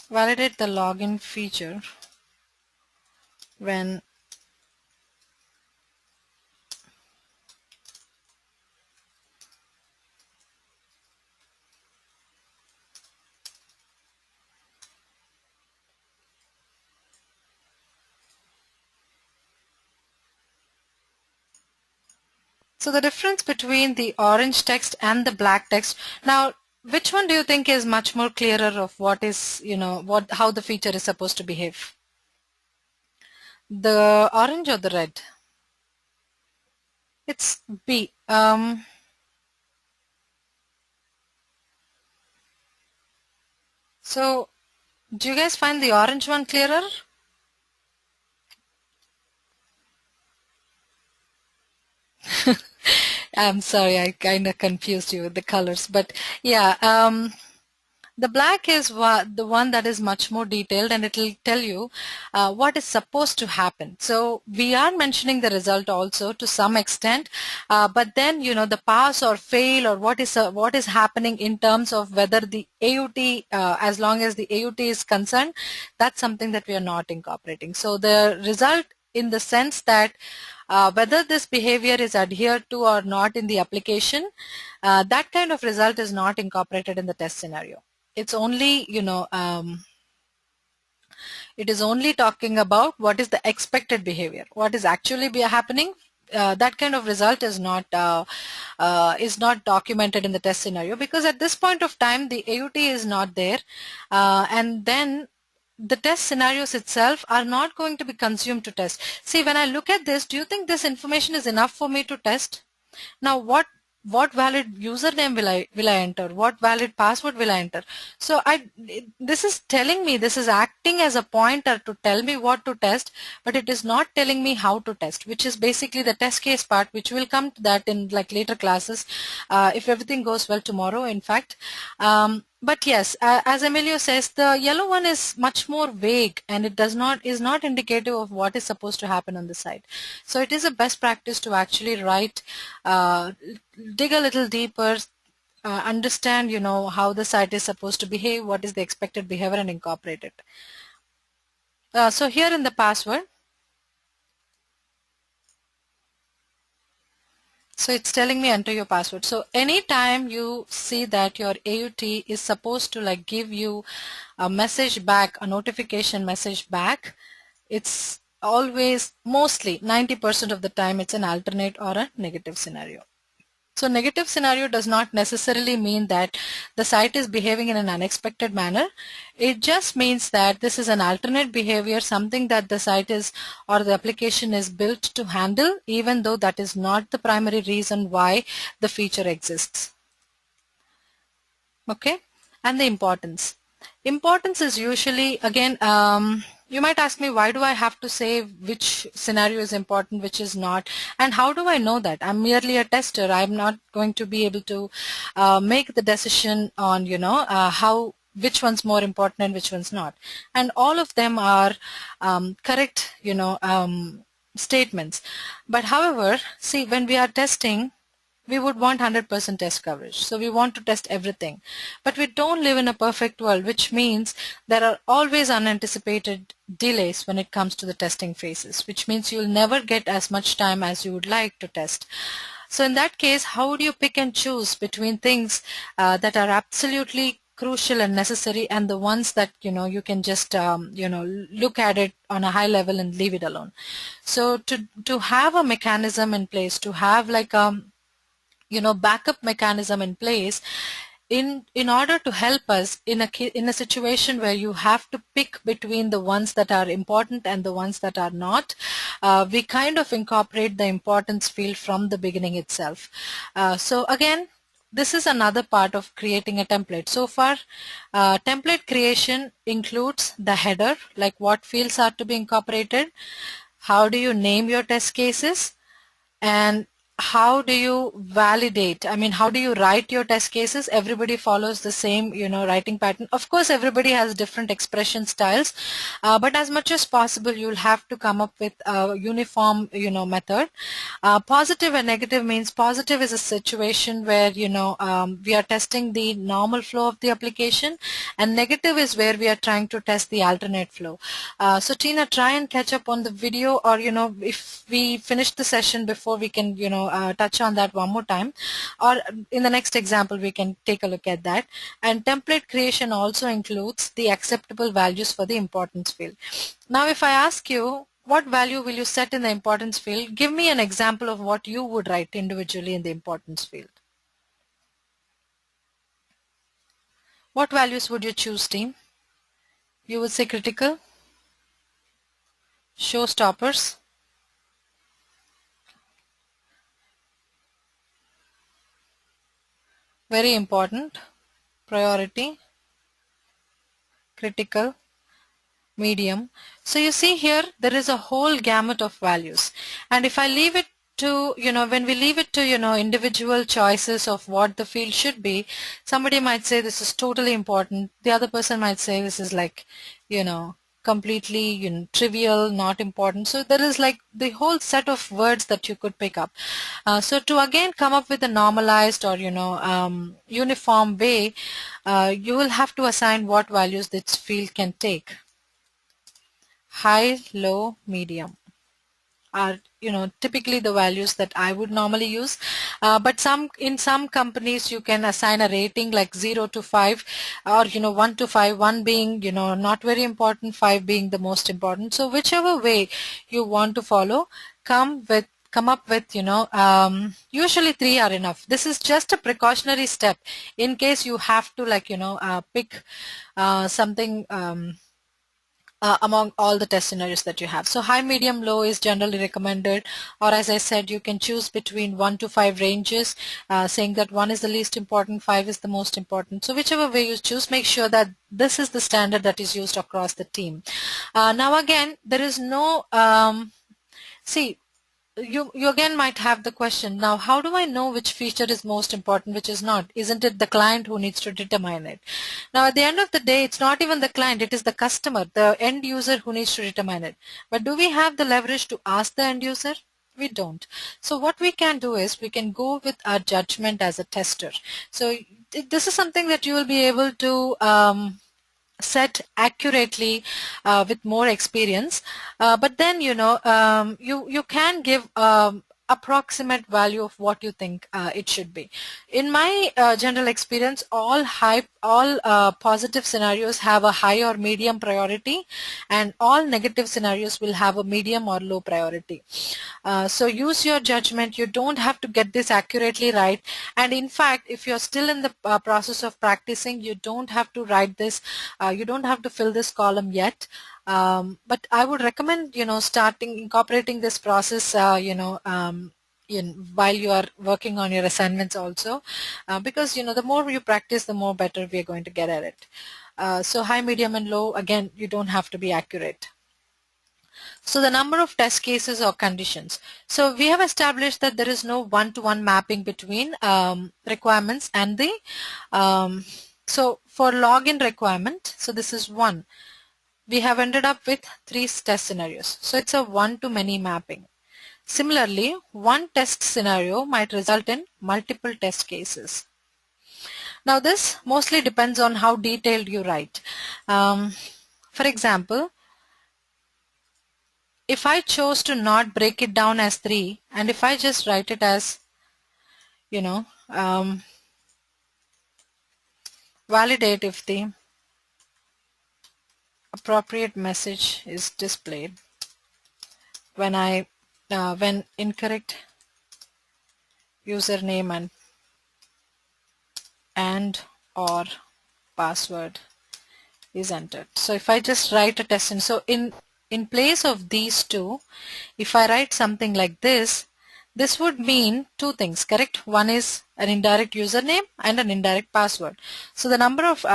Validate the login feature when So the difference between the orange text and the black text. Now, which one do you think is much more clearer of what is, how the feature is supposed to behave? The orange or the red? It's B. So do you guys find the orange one clearer? I'm sorry, I kind of confused you with the colors, but yeah, the black is the one that is much more detailed, and it will tell you what is supposed to happen. So we are mentioning the result also to some extent, but then the pass or fail, or what is happening in terms of whether the AUT, as long as the AUT is concerned, that's something that we are not incorporating. So the result, in the sense that whether this behavior is adhered to or not in the application, that kind of result is not incorporated in the test scenario. It's only, it is only talking about what is the expected behavior, what is actually happening. That kind of result is not documented in the test scenario, because at this point of time the AUT is not there, and then the test scenarios itself are not going to be consumed to test. See, when I look at this, do you think this information is enough for me to test? Now, what valid username will I enter? What valid password will I enter? So this is telling me, this is acting as a pointer to tell me what to test, but it is not telling me how to test, which is basically the test case part, which will come to that in like later classes, if everything goes well tomorrow, in fact. But yes, as Emilio says, the yellow one is much more vague, and it is not indicative of what is supposed to happen on the site. So it is a best practice to actually write, dig a little deeper, understand how the site is supposed to behave, what is the expected behavior, and incorporate it. So here in the password, So it's telling me enter your password. So anytime you see that your AUT is supposed to like give you a message back, a notification message back, it's always, mostly 90% of the time, it's an alternate or a negative scenario. So negative scenario does not necessarily mean that the site is behaving in an unexpected manner. It just means that this is an alternate behavior, something that the site is or the application is built to handle, even though that is not the primary reason why the feature exists. Okay, and the importance. Importance is usually, again, you might ask me, why do I have to say which scenario is important, which is not, and how do I know that? I'm merely a tester. I'm not going to be able to make the decision on, how, which one's more important and which one's not. And all of them are correct, statements. But however, see, when we are testing, we would want 100% test coverage. So we want to test everything. But we don't live in a perfect world, which means there are always unanticipated delays when it comes to the testing phases, which means you'll never get as much time as you would like to test. So in that case, how would you pick and choose between things that are absolutely crucial and necessary and the ones that you can just look at it on a high level and leave it alone? So to have a mechanism in place, to have like a backup mechanism in place in order to help us in a situation where you have to pick between the ones that are important and the ones that are not, we kind of incorporate the importance field from the beginning itself. So again, this is another part of creating a template. So far, template creation includes the header, like what fields are to be incorporated, how do you name your test cases, and how do you validate? I mean, how do you write your test cases? Everybody follows the same, writing pattern. Of course, everybody has different expression styles, but as much as possible, you'll have to come up with a uniform, method. Positive and negative means positive is a situation where, we are testing the normal flow of the application, and negative is where we are trying to test the alternate flow. So Tina, try and catch up on the video, or, if we finish the session before, we can, touch on that one more time, or in the next example we can take a look at that. And template creation also includes the acceptable values for the importance field. Now if I ask you, what value will you set in the importance field? Give me an example of what you would write individually in the importance field. What values would you choose, team? You would say critical, showstoppers, very important, priority, critical, medium. So you see here there is a whole gamut of values, and if I leave it to, when we leave it to, individual choices of what the field should be, somebody might say this is totally important, the other person might say this is like, completely, trivial, not important. So there is like the whole set of words that you could pick up. So to again come up with a normalized or, uniform way, you will have to assign what values this field can take. High, low, medium are typically the values that I would normally use, but in some companies you can assign a rating like 0 to 5, or 1 to 5, 1 being not very important, 5 being the most important. So whichever way you want to follow, come up with usually 3 are enough. This is just a precautionary step in case you have to pick something among all the test scenarios that you have. So high, medium, low is generally recommended, or as I said, you can choose between 1 to 5 ranges, saying that 1 is the least important, 5 is the most important. So whichever way you choose, make sure that this is the standard that is used across the team. Now again, there is no, see, you again might have the question, now how do I know which feature is most important, which is not? Isn't it the client who needs to determine it? Now at the end of the day, it's not even the client, it is the customer, the end user who needs to determine it. But do we have the leverage to ask the end user? We don't. So what we can do is we can go with our judgment as a tester. So this is something that you will be able to set accurately with more experience, but then you can give approximate value of what you think it should be. In my general experience, all positive scenarios have a high or medium priority, and all negative scenarios will have a medium or low priority. So use your judgment. You don't have to get this accurately right, and in fact, if you're still in the process of practicing, you don't have to write this, you don't have to fill this column yet. But I would recommend, starting incorporating this process, while you are working on your assignments also, because the more you practice, the more better we are going to get at it. So high, medium, and low, again, you don't have to be accurate. So the number of test cases or conditions. So we have established that there is no one-to-one mapping between requirements and the, so for login requirement, so this is 1. We have ended up with 3 test scenarios. So it's a one-to-many mapping. Similarly, one test scenario might result in multiple test cases. Now this mostly depends on how detailed you write. For example, if I chose to not break it down as 3, and if I just write it as, validate if the appropriate message is displayed when incorrect username and or password is entered. So if I just write a test, and so in place of these two, if I write something like this would mean 2 things, correct? One is an indirect username and an indirect password. So the number of,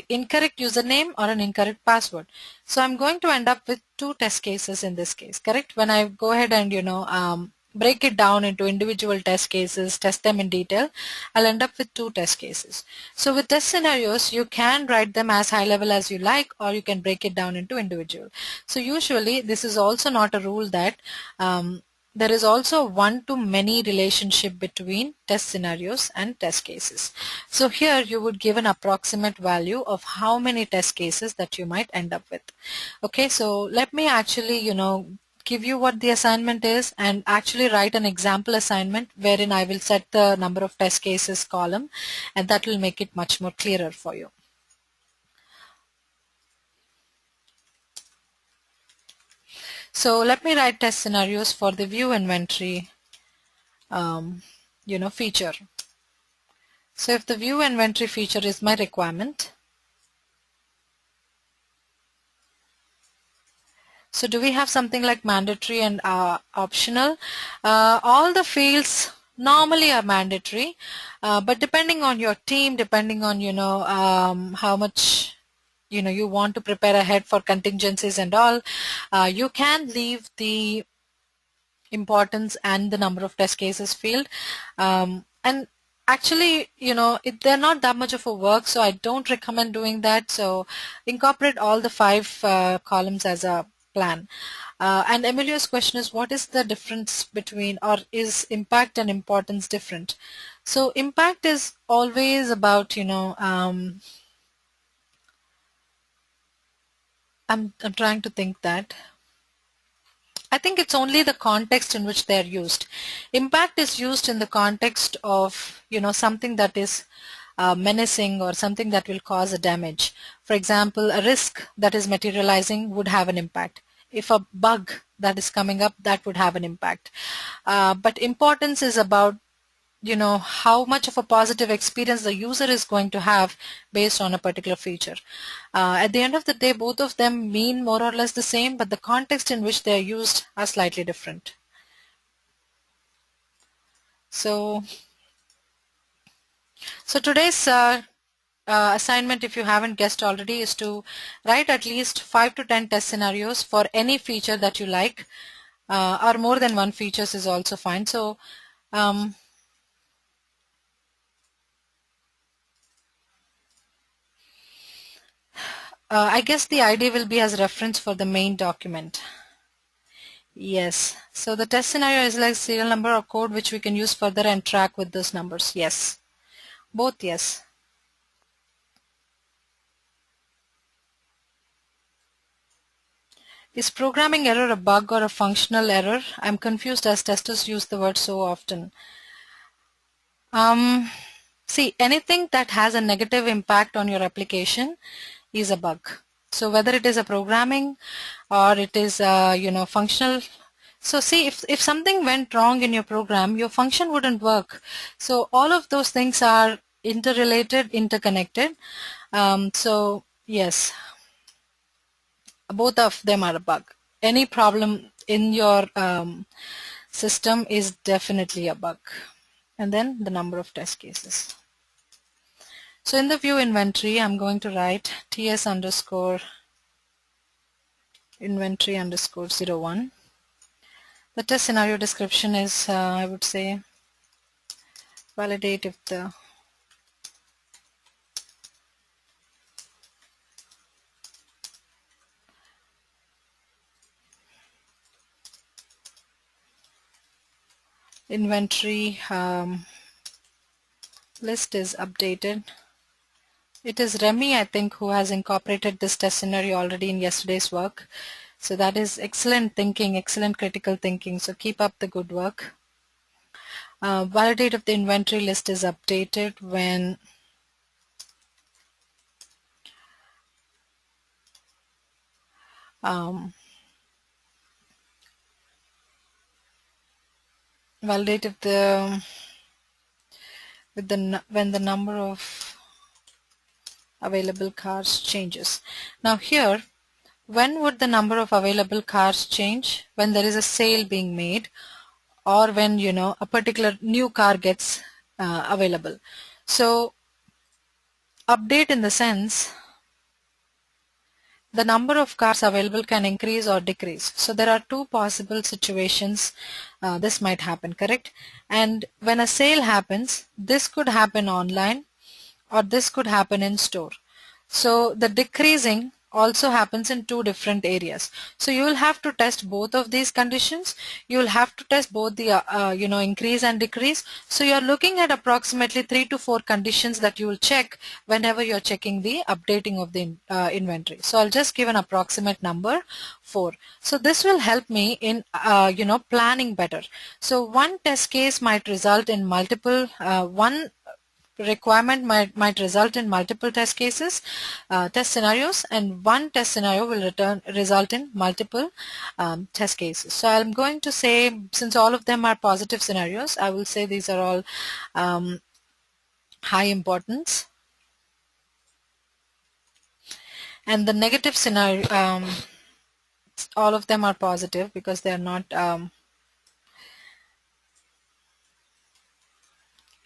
incorrect username or an incorrect password. So I'm going to end up with 2 test cases in this case, correct? When I go ahead and, break it down into individual test cases, test them in detail, I'll end up with 2 test cases. So with test scenarios, you can write them as high level as you like, or you can break it down into individual. So usually this is also not a rule that there is also one-to-many relationship between test scenarios and test cases. So here you would give an approximate value of how many test cases that you might end up with. Okay, so let me actually, give you what the assignment is and actually write an example assignment wherein I will set the number of test cases column, and that will make it much more clearer for you. So let me write test scenarios for the view inventory feature. So if the view inventory feature is my requirement, so do we have something like mandatory and optional? All the fields normally are mandatory, but depending on your team, depending on how much you want to prepare ahead for contingencies and all, you can leave the importance and the number of test cases field, and actually they're not that much of a work, so I don't recommend doing that. So incorporate all the 5 columns as a plan. And Emilio's question is, what is the difference between, or is impact and importance different? So impact is always about I'm trying to think that. I think it's only the context in which they're used. Impact is used in the context of, something that is menacing or something that will cause a damage. For example, a risk that is materializing would have an impact. If a bug that is coming up, that would have an impact. But importance is about how much of a positive experience the user is going to have based on a particular feature. At the end of the day, both of them mean more or less the same, but the context in which they are used are slightly different. So today's assignment, if you haven't guessed already, is to write at least 5 to 10 test scenarios for any feature that you like, or more than one features is also fine. So I guess the ID will be as reference for the main document. Yes. So the test scenario is like serial number or code which we can use further and track with those numbers. Yes. Both yes. Is programming error a bug or a functional error? I'm confused as testers use the word so often. See, anything that has a negative impact on your application is a bug. So whether it is a programming or it is functional. So see, if something went wrong in your program, your function wouldn't work. So all of those things are interrelated, interconnected. So yes, both of them are a bug. Any problem in your system is definitely a bug. And then the number of test cases. So in the view inventory, I'm going to write ts underscore inventory underscore 01. The test scenario description is, I would say, validate if the inventory list is updated. It is Remy, I think, who has incorporated this test scenario already in yesterday's work. So that is excellent thinking, excellent critical thinking. So keep up the good work. Validate if the inventory list is updated when validate if the when the number of available cars changes. Now here, when would the number of available cars change? When there is a sale being made, or when a particular new car gets available. So update in the sense the number of cars available can increase or decrease. So there are two possible situations this might happen, correct? And when a sale happens, this could happen online or this could happen in store. So the decreasing also happens in two different areas. So you will have to test both of these conditions. You will have to test both the increase and decrease. So you're looking at approximately 3 to 4 conditions that you will check whenever you're checking the updating of the inventory. So I'll just give an approximate number, 4. So this will help me in planning better. So one test case might result in multiple one requirement might result in multiple test cases, test scenarios, and one test scenario will result in multiple test cases. So I'm going to say, since all of them are positive scenarios, I will say these are all high importance. And the negative scenario, all of them are positive because they are not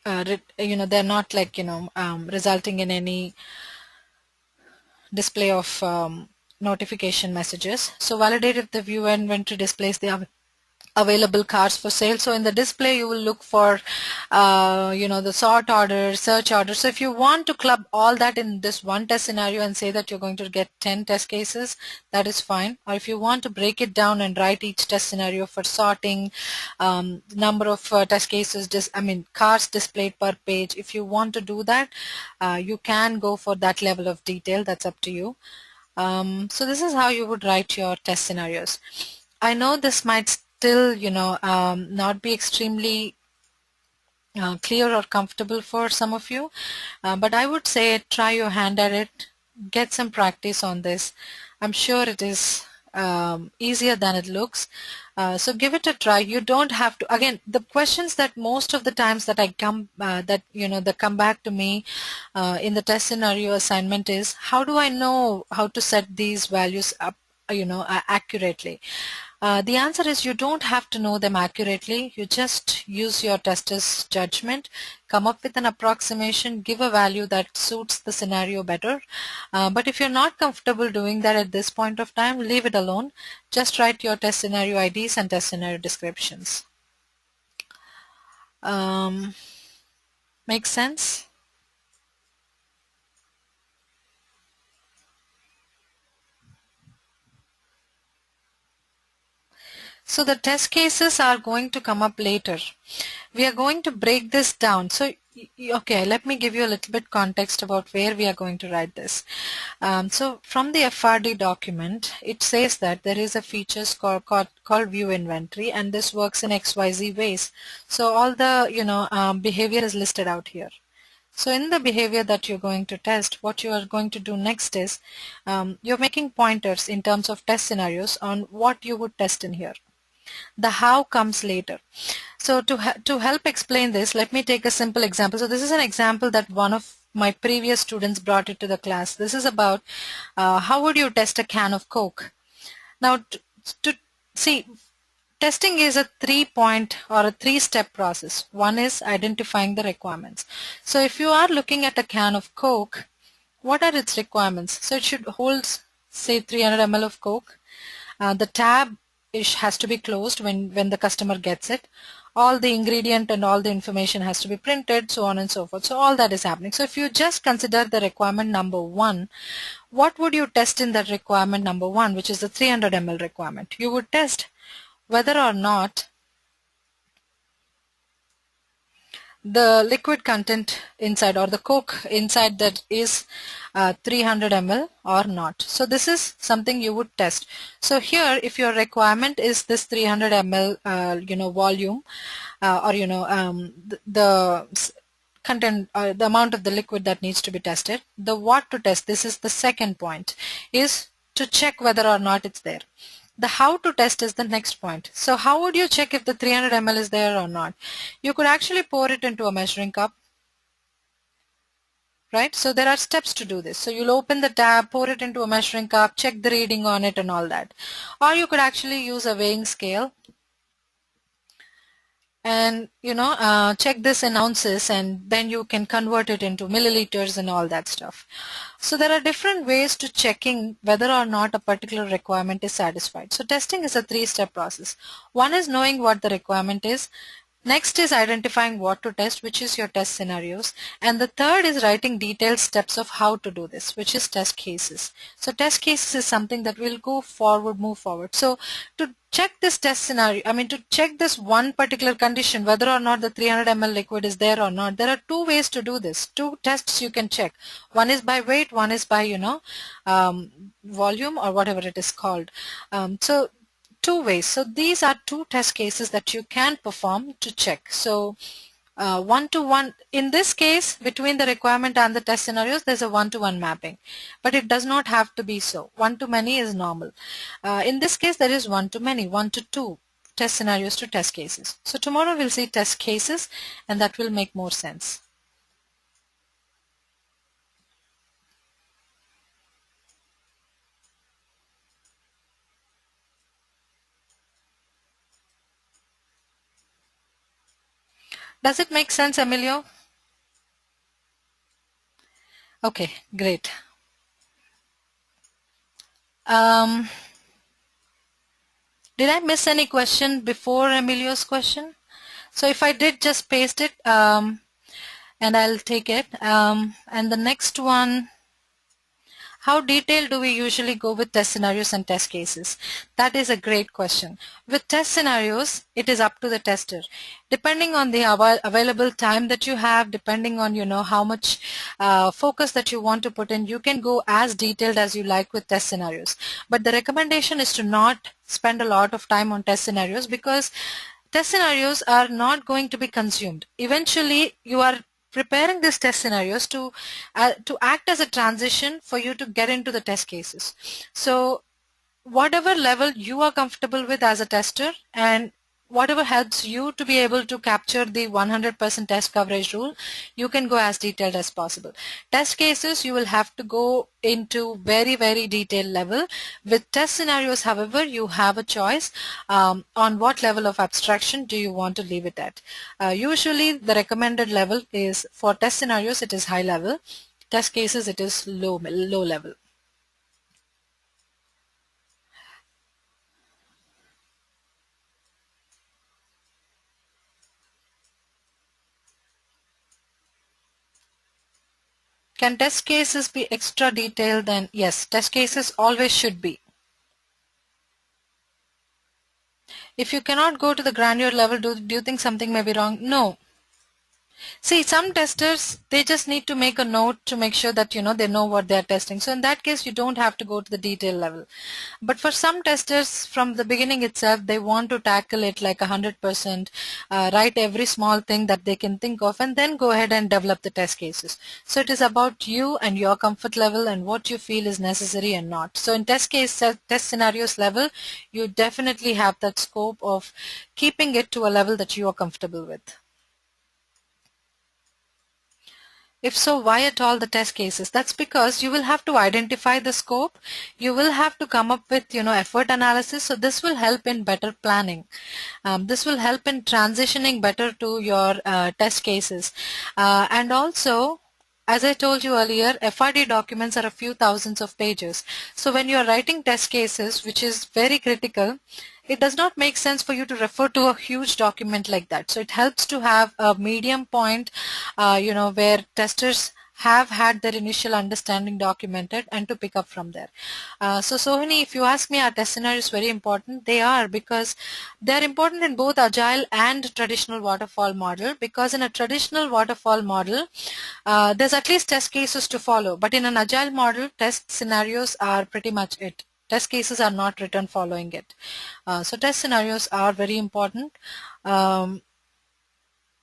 they're not like resulting in any display of notification messages. So validate if the view inventory displays the available cars for sale. So in the display you will look for the sort order, search order. So if you want to club all that in this one test scenario and say that you're going to get 10 test cases, that is fine. Or if you want to break it down and write each test scenario for sorting, number of test cases, cars displayed per page, if you want to do that, you can go for that level of detail. That's up to you. So this is how you would write your test scenarios. I know this might still, not be extremely clear or comfortable for some of you, but I would say try your hand at it, get some practice on this. I'm sure it is easier than it looks. So give it a try. You don't have to. Again, the questions that most of the times that I come that come back to me in the test scenario assignment is, how do I know how to set these values up accurately? The answer is you don't have to know them accurately. You just use your tester's judgment, come up with an approximation, give a value that suits the scenario better. But if you're not comfortable doing that at this point of time, leave it alone. Just write your test scenario IDs and test scenario descriptions. Make sense? So the test cases are going to come up later. We are going to break this down. So Okay, let me give you a little bit context about where we are going to write this. So from the FRD document, it says that there is a features called view inventory, and this works in XYZ ways. So all the behavior is listed out here. So in the behavior that you're going to test, what you are going to do next is you're making pointers in terms of test scenarios on what you would test in here. The how comes later. So to help explain this, let me take a simple example. So this is an example that one of my previous students brought it to the class. This is about how would you test a can of Coke. Now to see, testing is a 3-point or a 3-step process. One is identifying the requirements. So if you are looking at a can of Coke, what are its requirements? So it should hold, say, 300 ml of Coke. The tab has to be closed when the customer gets it. All the ingredient and all the information has to be printed, so on and so forth. So all that is happening. So if you just consider the requirement number 1, what would you test in that requirement number 1, which is the 300 ml requirement? You would test whether or not the liquid content inside or the Coke inside that is 300 ml or not. So this is something you would test. So here, if your requirement is this 300 ml volume or the content, the amount of the liquid that needs to be tested, the what to test, this is the second point, is to check whether or not it's there. The how to test is the next point. So how would you check if the 300 ml is there or not? You could actually pour it into a measuring cup, right? So there are steps to do this. So you'll open the tab, pour it into a measuring cup, check the reading on it and all that. Or you could actually use a weighing scale and check this in ounces, and then you can convert it into milliliters and all that stuff. So there are different ways to checking whether or not a particular requirement is satisfied. So testing is a 3-step process. One is knowing what the requirement is. Next is identifying what to test, which is your test scenarios. And the third is writing detailed steps of how to do this, which is test cases. So test cases is something that will move forward. So to check this test scenario, to check this one particular condition, whether or not the 300 ml liquid is there or not, there are 2 ways to do this. 2 tests you can check. One is by weight, one is by, volume or whatever it is called. So 2 ways. So these are 2 test cases that you can perform to check. So one-to-one, in this case, between the requirement and the test scenarios, there's a one-to-one mapping, but it does not have to be so. One-to-many is normal. In this case, there is one-to-many, 1-to-2 test scenarios to test cases. So tomorrow we'll see test cases, and that will make more sense. Does it make sense, Emilio? Okay, great. Did I miss any question before Emilio's question? So if I did, just paste it and I'll take it. And the next one, how detailed do we usually go with test scenarios and test cases? That is a great question. With test scenarios, it is up to the tester. Depending on the available time that you have, depending on how much focus that you want to put in, you can go as detailed as you like with test scenarios. But the recommendation is to not spend a lot of time on test scenarios, because test scenarios are not going to be consumed. Eventually, you are preparing these test scenarios to act as a transition for you to get into the test cases. So whatever level you are comfortable with as a tester, and whatever helps you to be able to capture the 100% test coverage rule, you can go as detailed as possible. Test cases, you will have to go into very, very detailed level. With test scenarios, however, you have a choice on what level of abstraction do you want to leave it at. Usually the recommended level is, for test scenarios, it is high level. Test cases, it is low level. Can test cases be extra detailed? Then yes, test cases always should be. If you cannot go to the granular level, do you think something may be wrong? No. See, some testers, they just need to make a note to make sure that, they know what they're testing. So in that case, you don't have to go to the detail level. But for some testers, from the beginning itself, they want to tackle it like 100%, write every small thing that they can think of, and then go ahead and develop the test cases. So it is about you and your comfort level and what you feel is necessary and not. So in test scenarios level, you definitely have that scope of keeping it to a level that you are comfortable with. If so, why at all the test cases? That's because you will have to identify the scope. You will have to come up with, effort analysis. So this will help in better planning. This will help in transitioning better to your test cases. And also, as I told you earlier, FRD documents are a few thousands of pages. So when you are writing test cases, which is very critical, it does not make sense for you to refer to a huge document like that. So it helps to have a medium point, where testers have had their initial understanding documented and to pick up from there. So Sohini, if you ask me, are test scenarios very important? They are, because they're important in both agile and traditional waterfall model, because in a traditional waterfall model, there's at least test cases to follow, but in an agile model, test scenarios are pretty much it. Test cases are not written following it. So test scenarios are very important.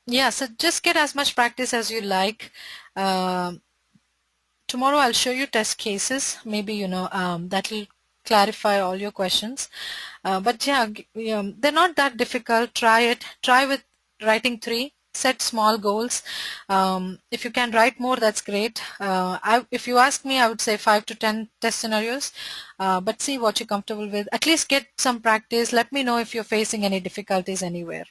Yeah, so just get as much practice as you like. Tomorrow I'll show you test cases. Maybe, that will clarify all your questions. But yeah, they're not that difficult. Try it. Try with writing 3. Set small goals. If you can write more, that's great. If you ask me, I would say 5 to 10 test scenarios. But see what you're comfortable with. At least get some practice. Let me know if you're facing any difficulties anywhere.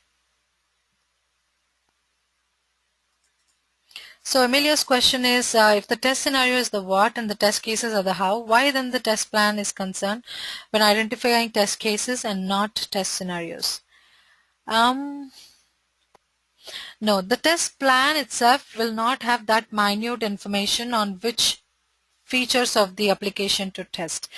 So Emilia's question is, if the test scenario is the what and the test cases are the how, why then the test plan is concerned when identifying test cases and not test scenarios? No, the test plan itself will not have that minute information on which features of the application to test.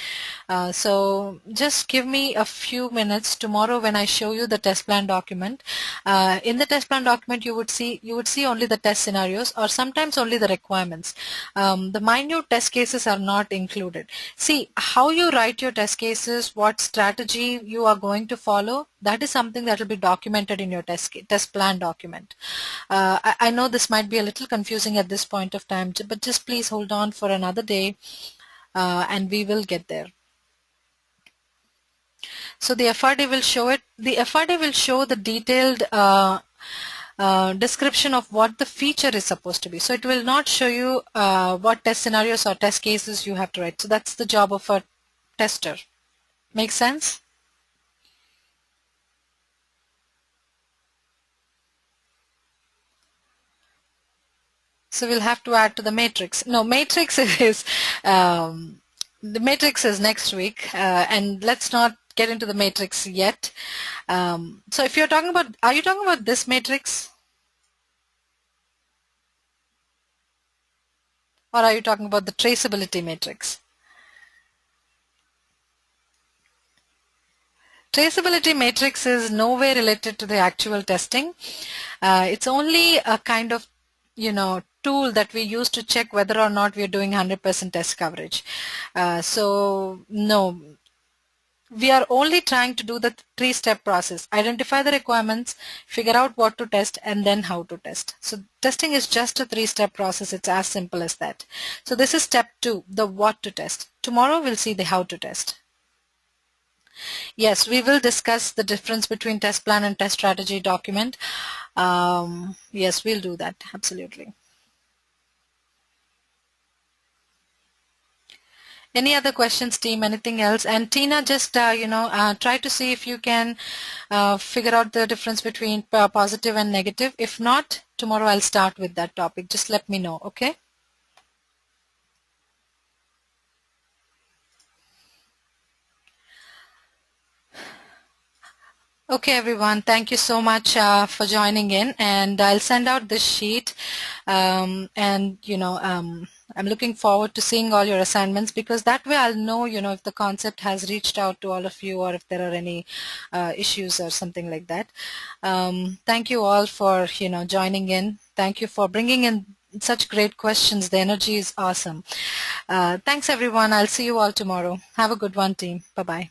So just give me a few minutes tomorrow when I show you the test plan document. In the test plan document, you would see only the test scenarios or sometimes only the requirements. The minute test cases are not included. See how you write your test cases, what strategy you are going to follow. That is something that will be documented in your test plan document. I know this might be a little confusing at this point of time, but just please hold on for another day and we will get there. So the FRD will show it. The FRD will show the detailed description of what the feature is supposed to be. So it will not show you what test scenarios or test cases you have to write. So that's the job of a tester. Make sense? So we'll have to add to the matrix. No, matrix is the matrix is next week, and let's not get into the matrix yet. So if you're talking about, are you talking about this matrix? Or are you talking about the traceability matrix? Traceability matrix is nowhere related to the actual testing. It's only a kind of, tool that we use to check whether or not we're doing 100% test coverage. So no, we are only trying to do the 3-step process. Identify the requirements, figure out what to test, and then how to test. So testing is just a 3-step process. It's as simple as that. So this is step 2, the what to test. Tomorrow we'll see the how to test. Yes, we will discuss the difference between test plan and test strategy document. Yes, we'll do that. Absolutely. Any other questions, team? Anything else? And Tina, just try to see if you can figure out the difference between positive and negative. If not, tomorrow I'll start with that topic. Just let me know, okay? Okay, everyone. Thank you so much for joining in, and I'll send out this sheet. I'm looking forward to seeing all your assignments, because that way I'll know, if the concept has reached out to all of you or if there are any issues or something like that. Thank you all for, joining in. Thank you for bringing in such great questions. The energy is awesome. Thanks, everyone. I'll see you all tomorrow. Have a good one, team. Bye-bye.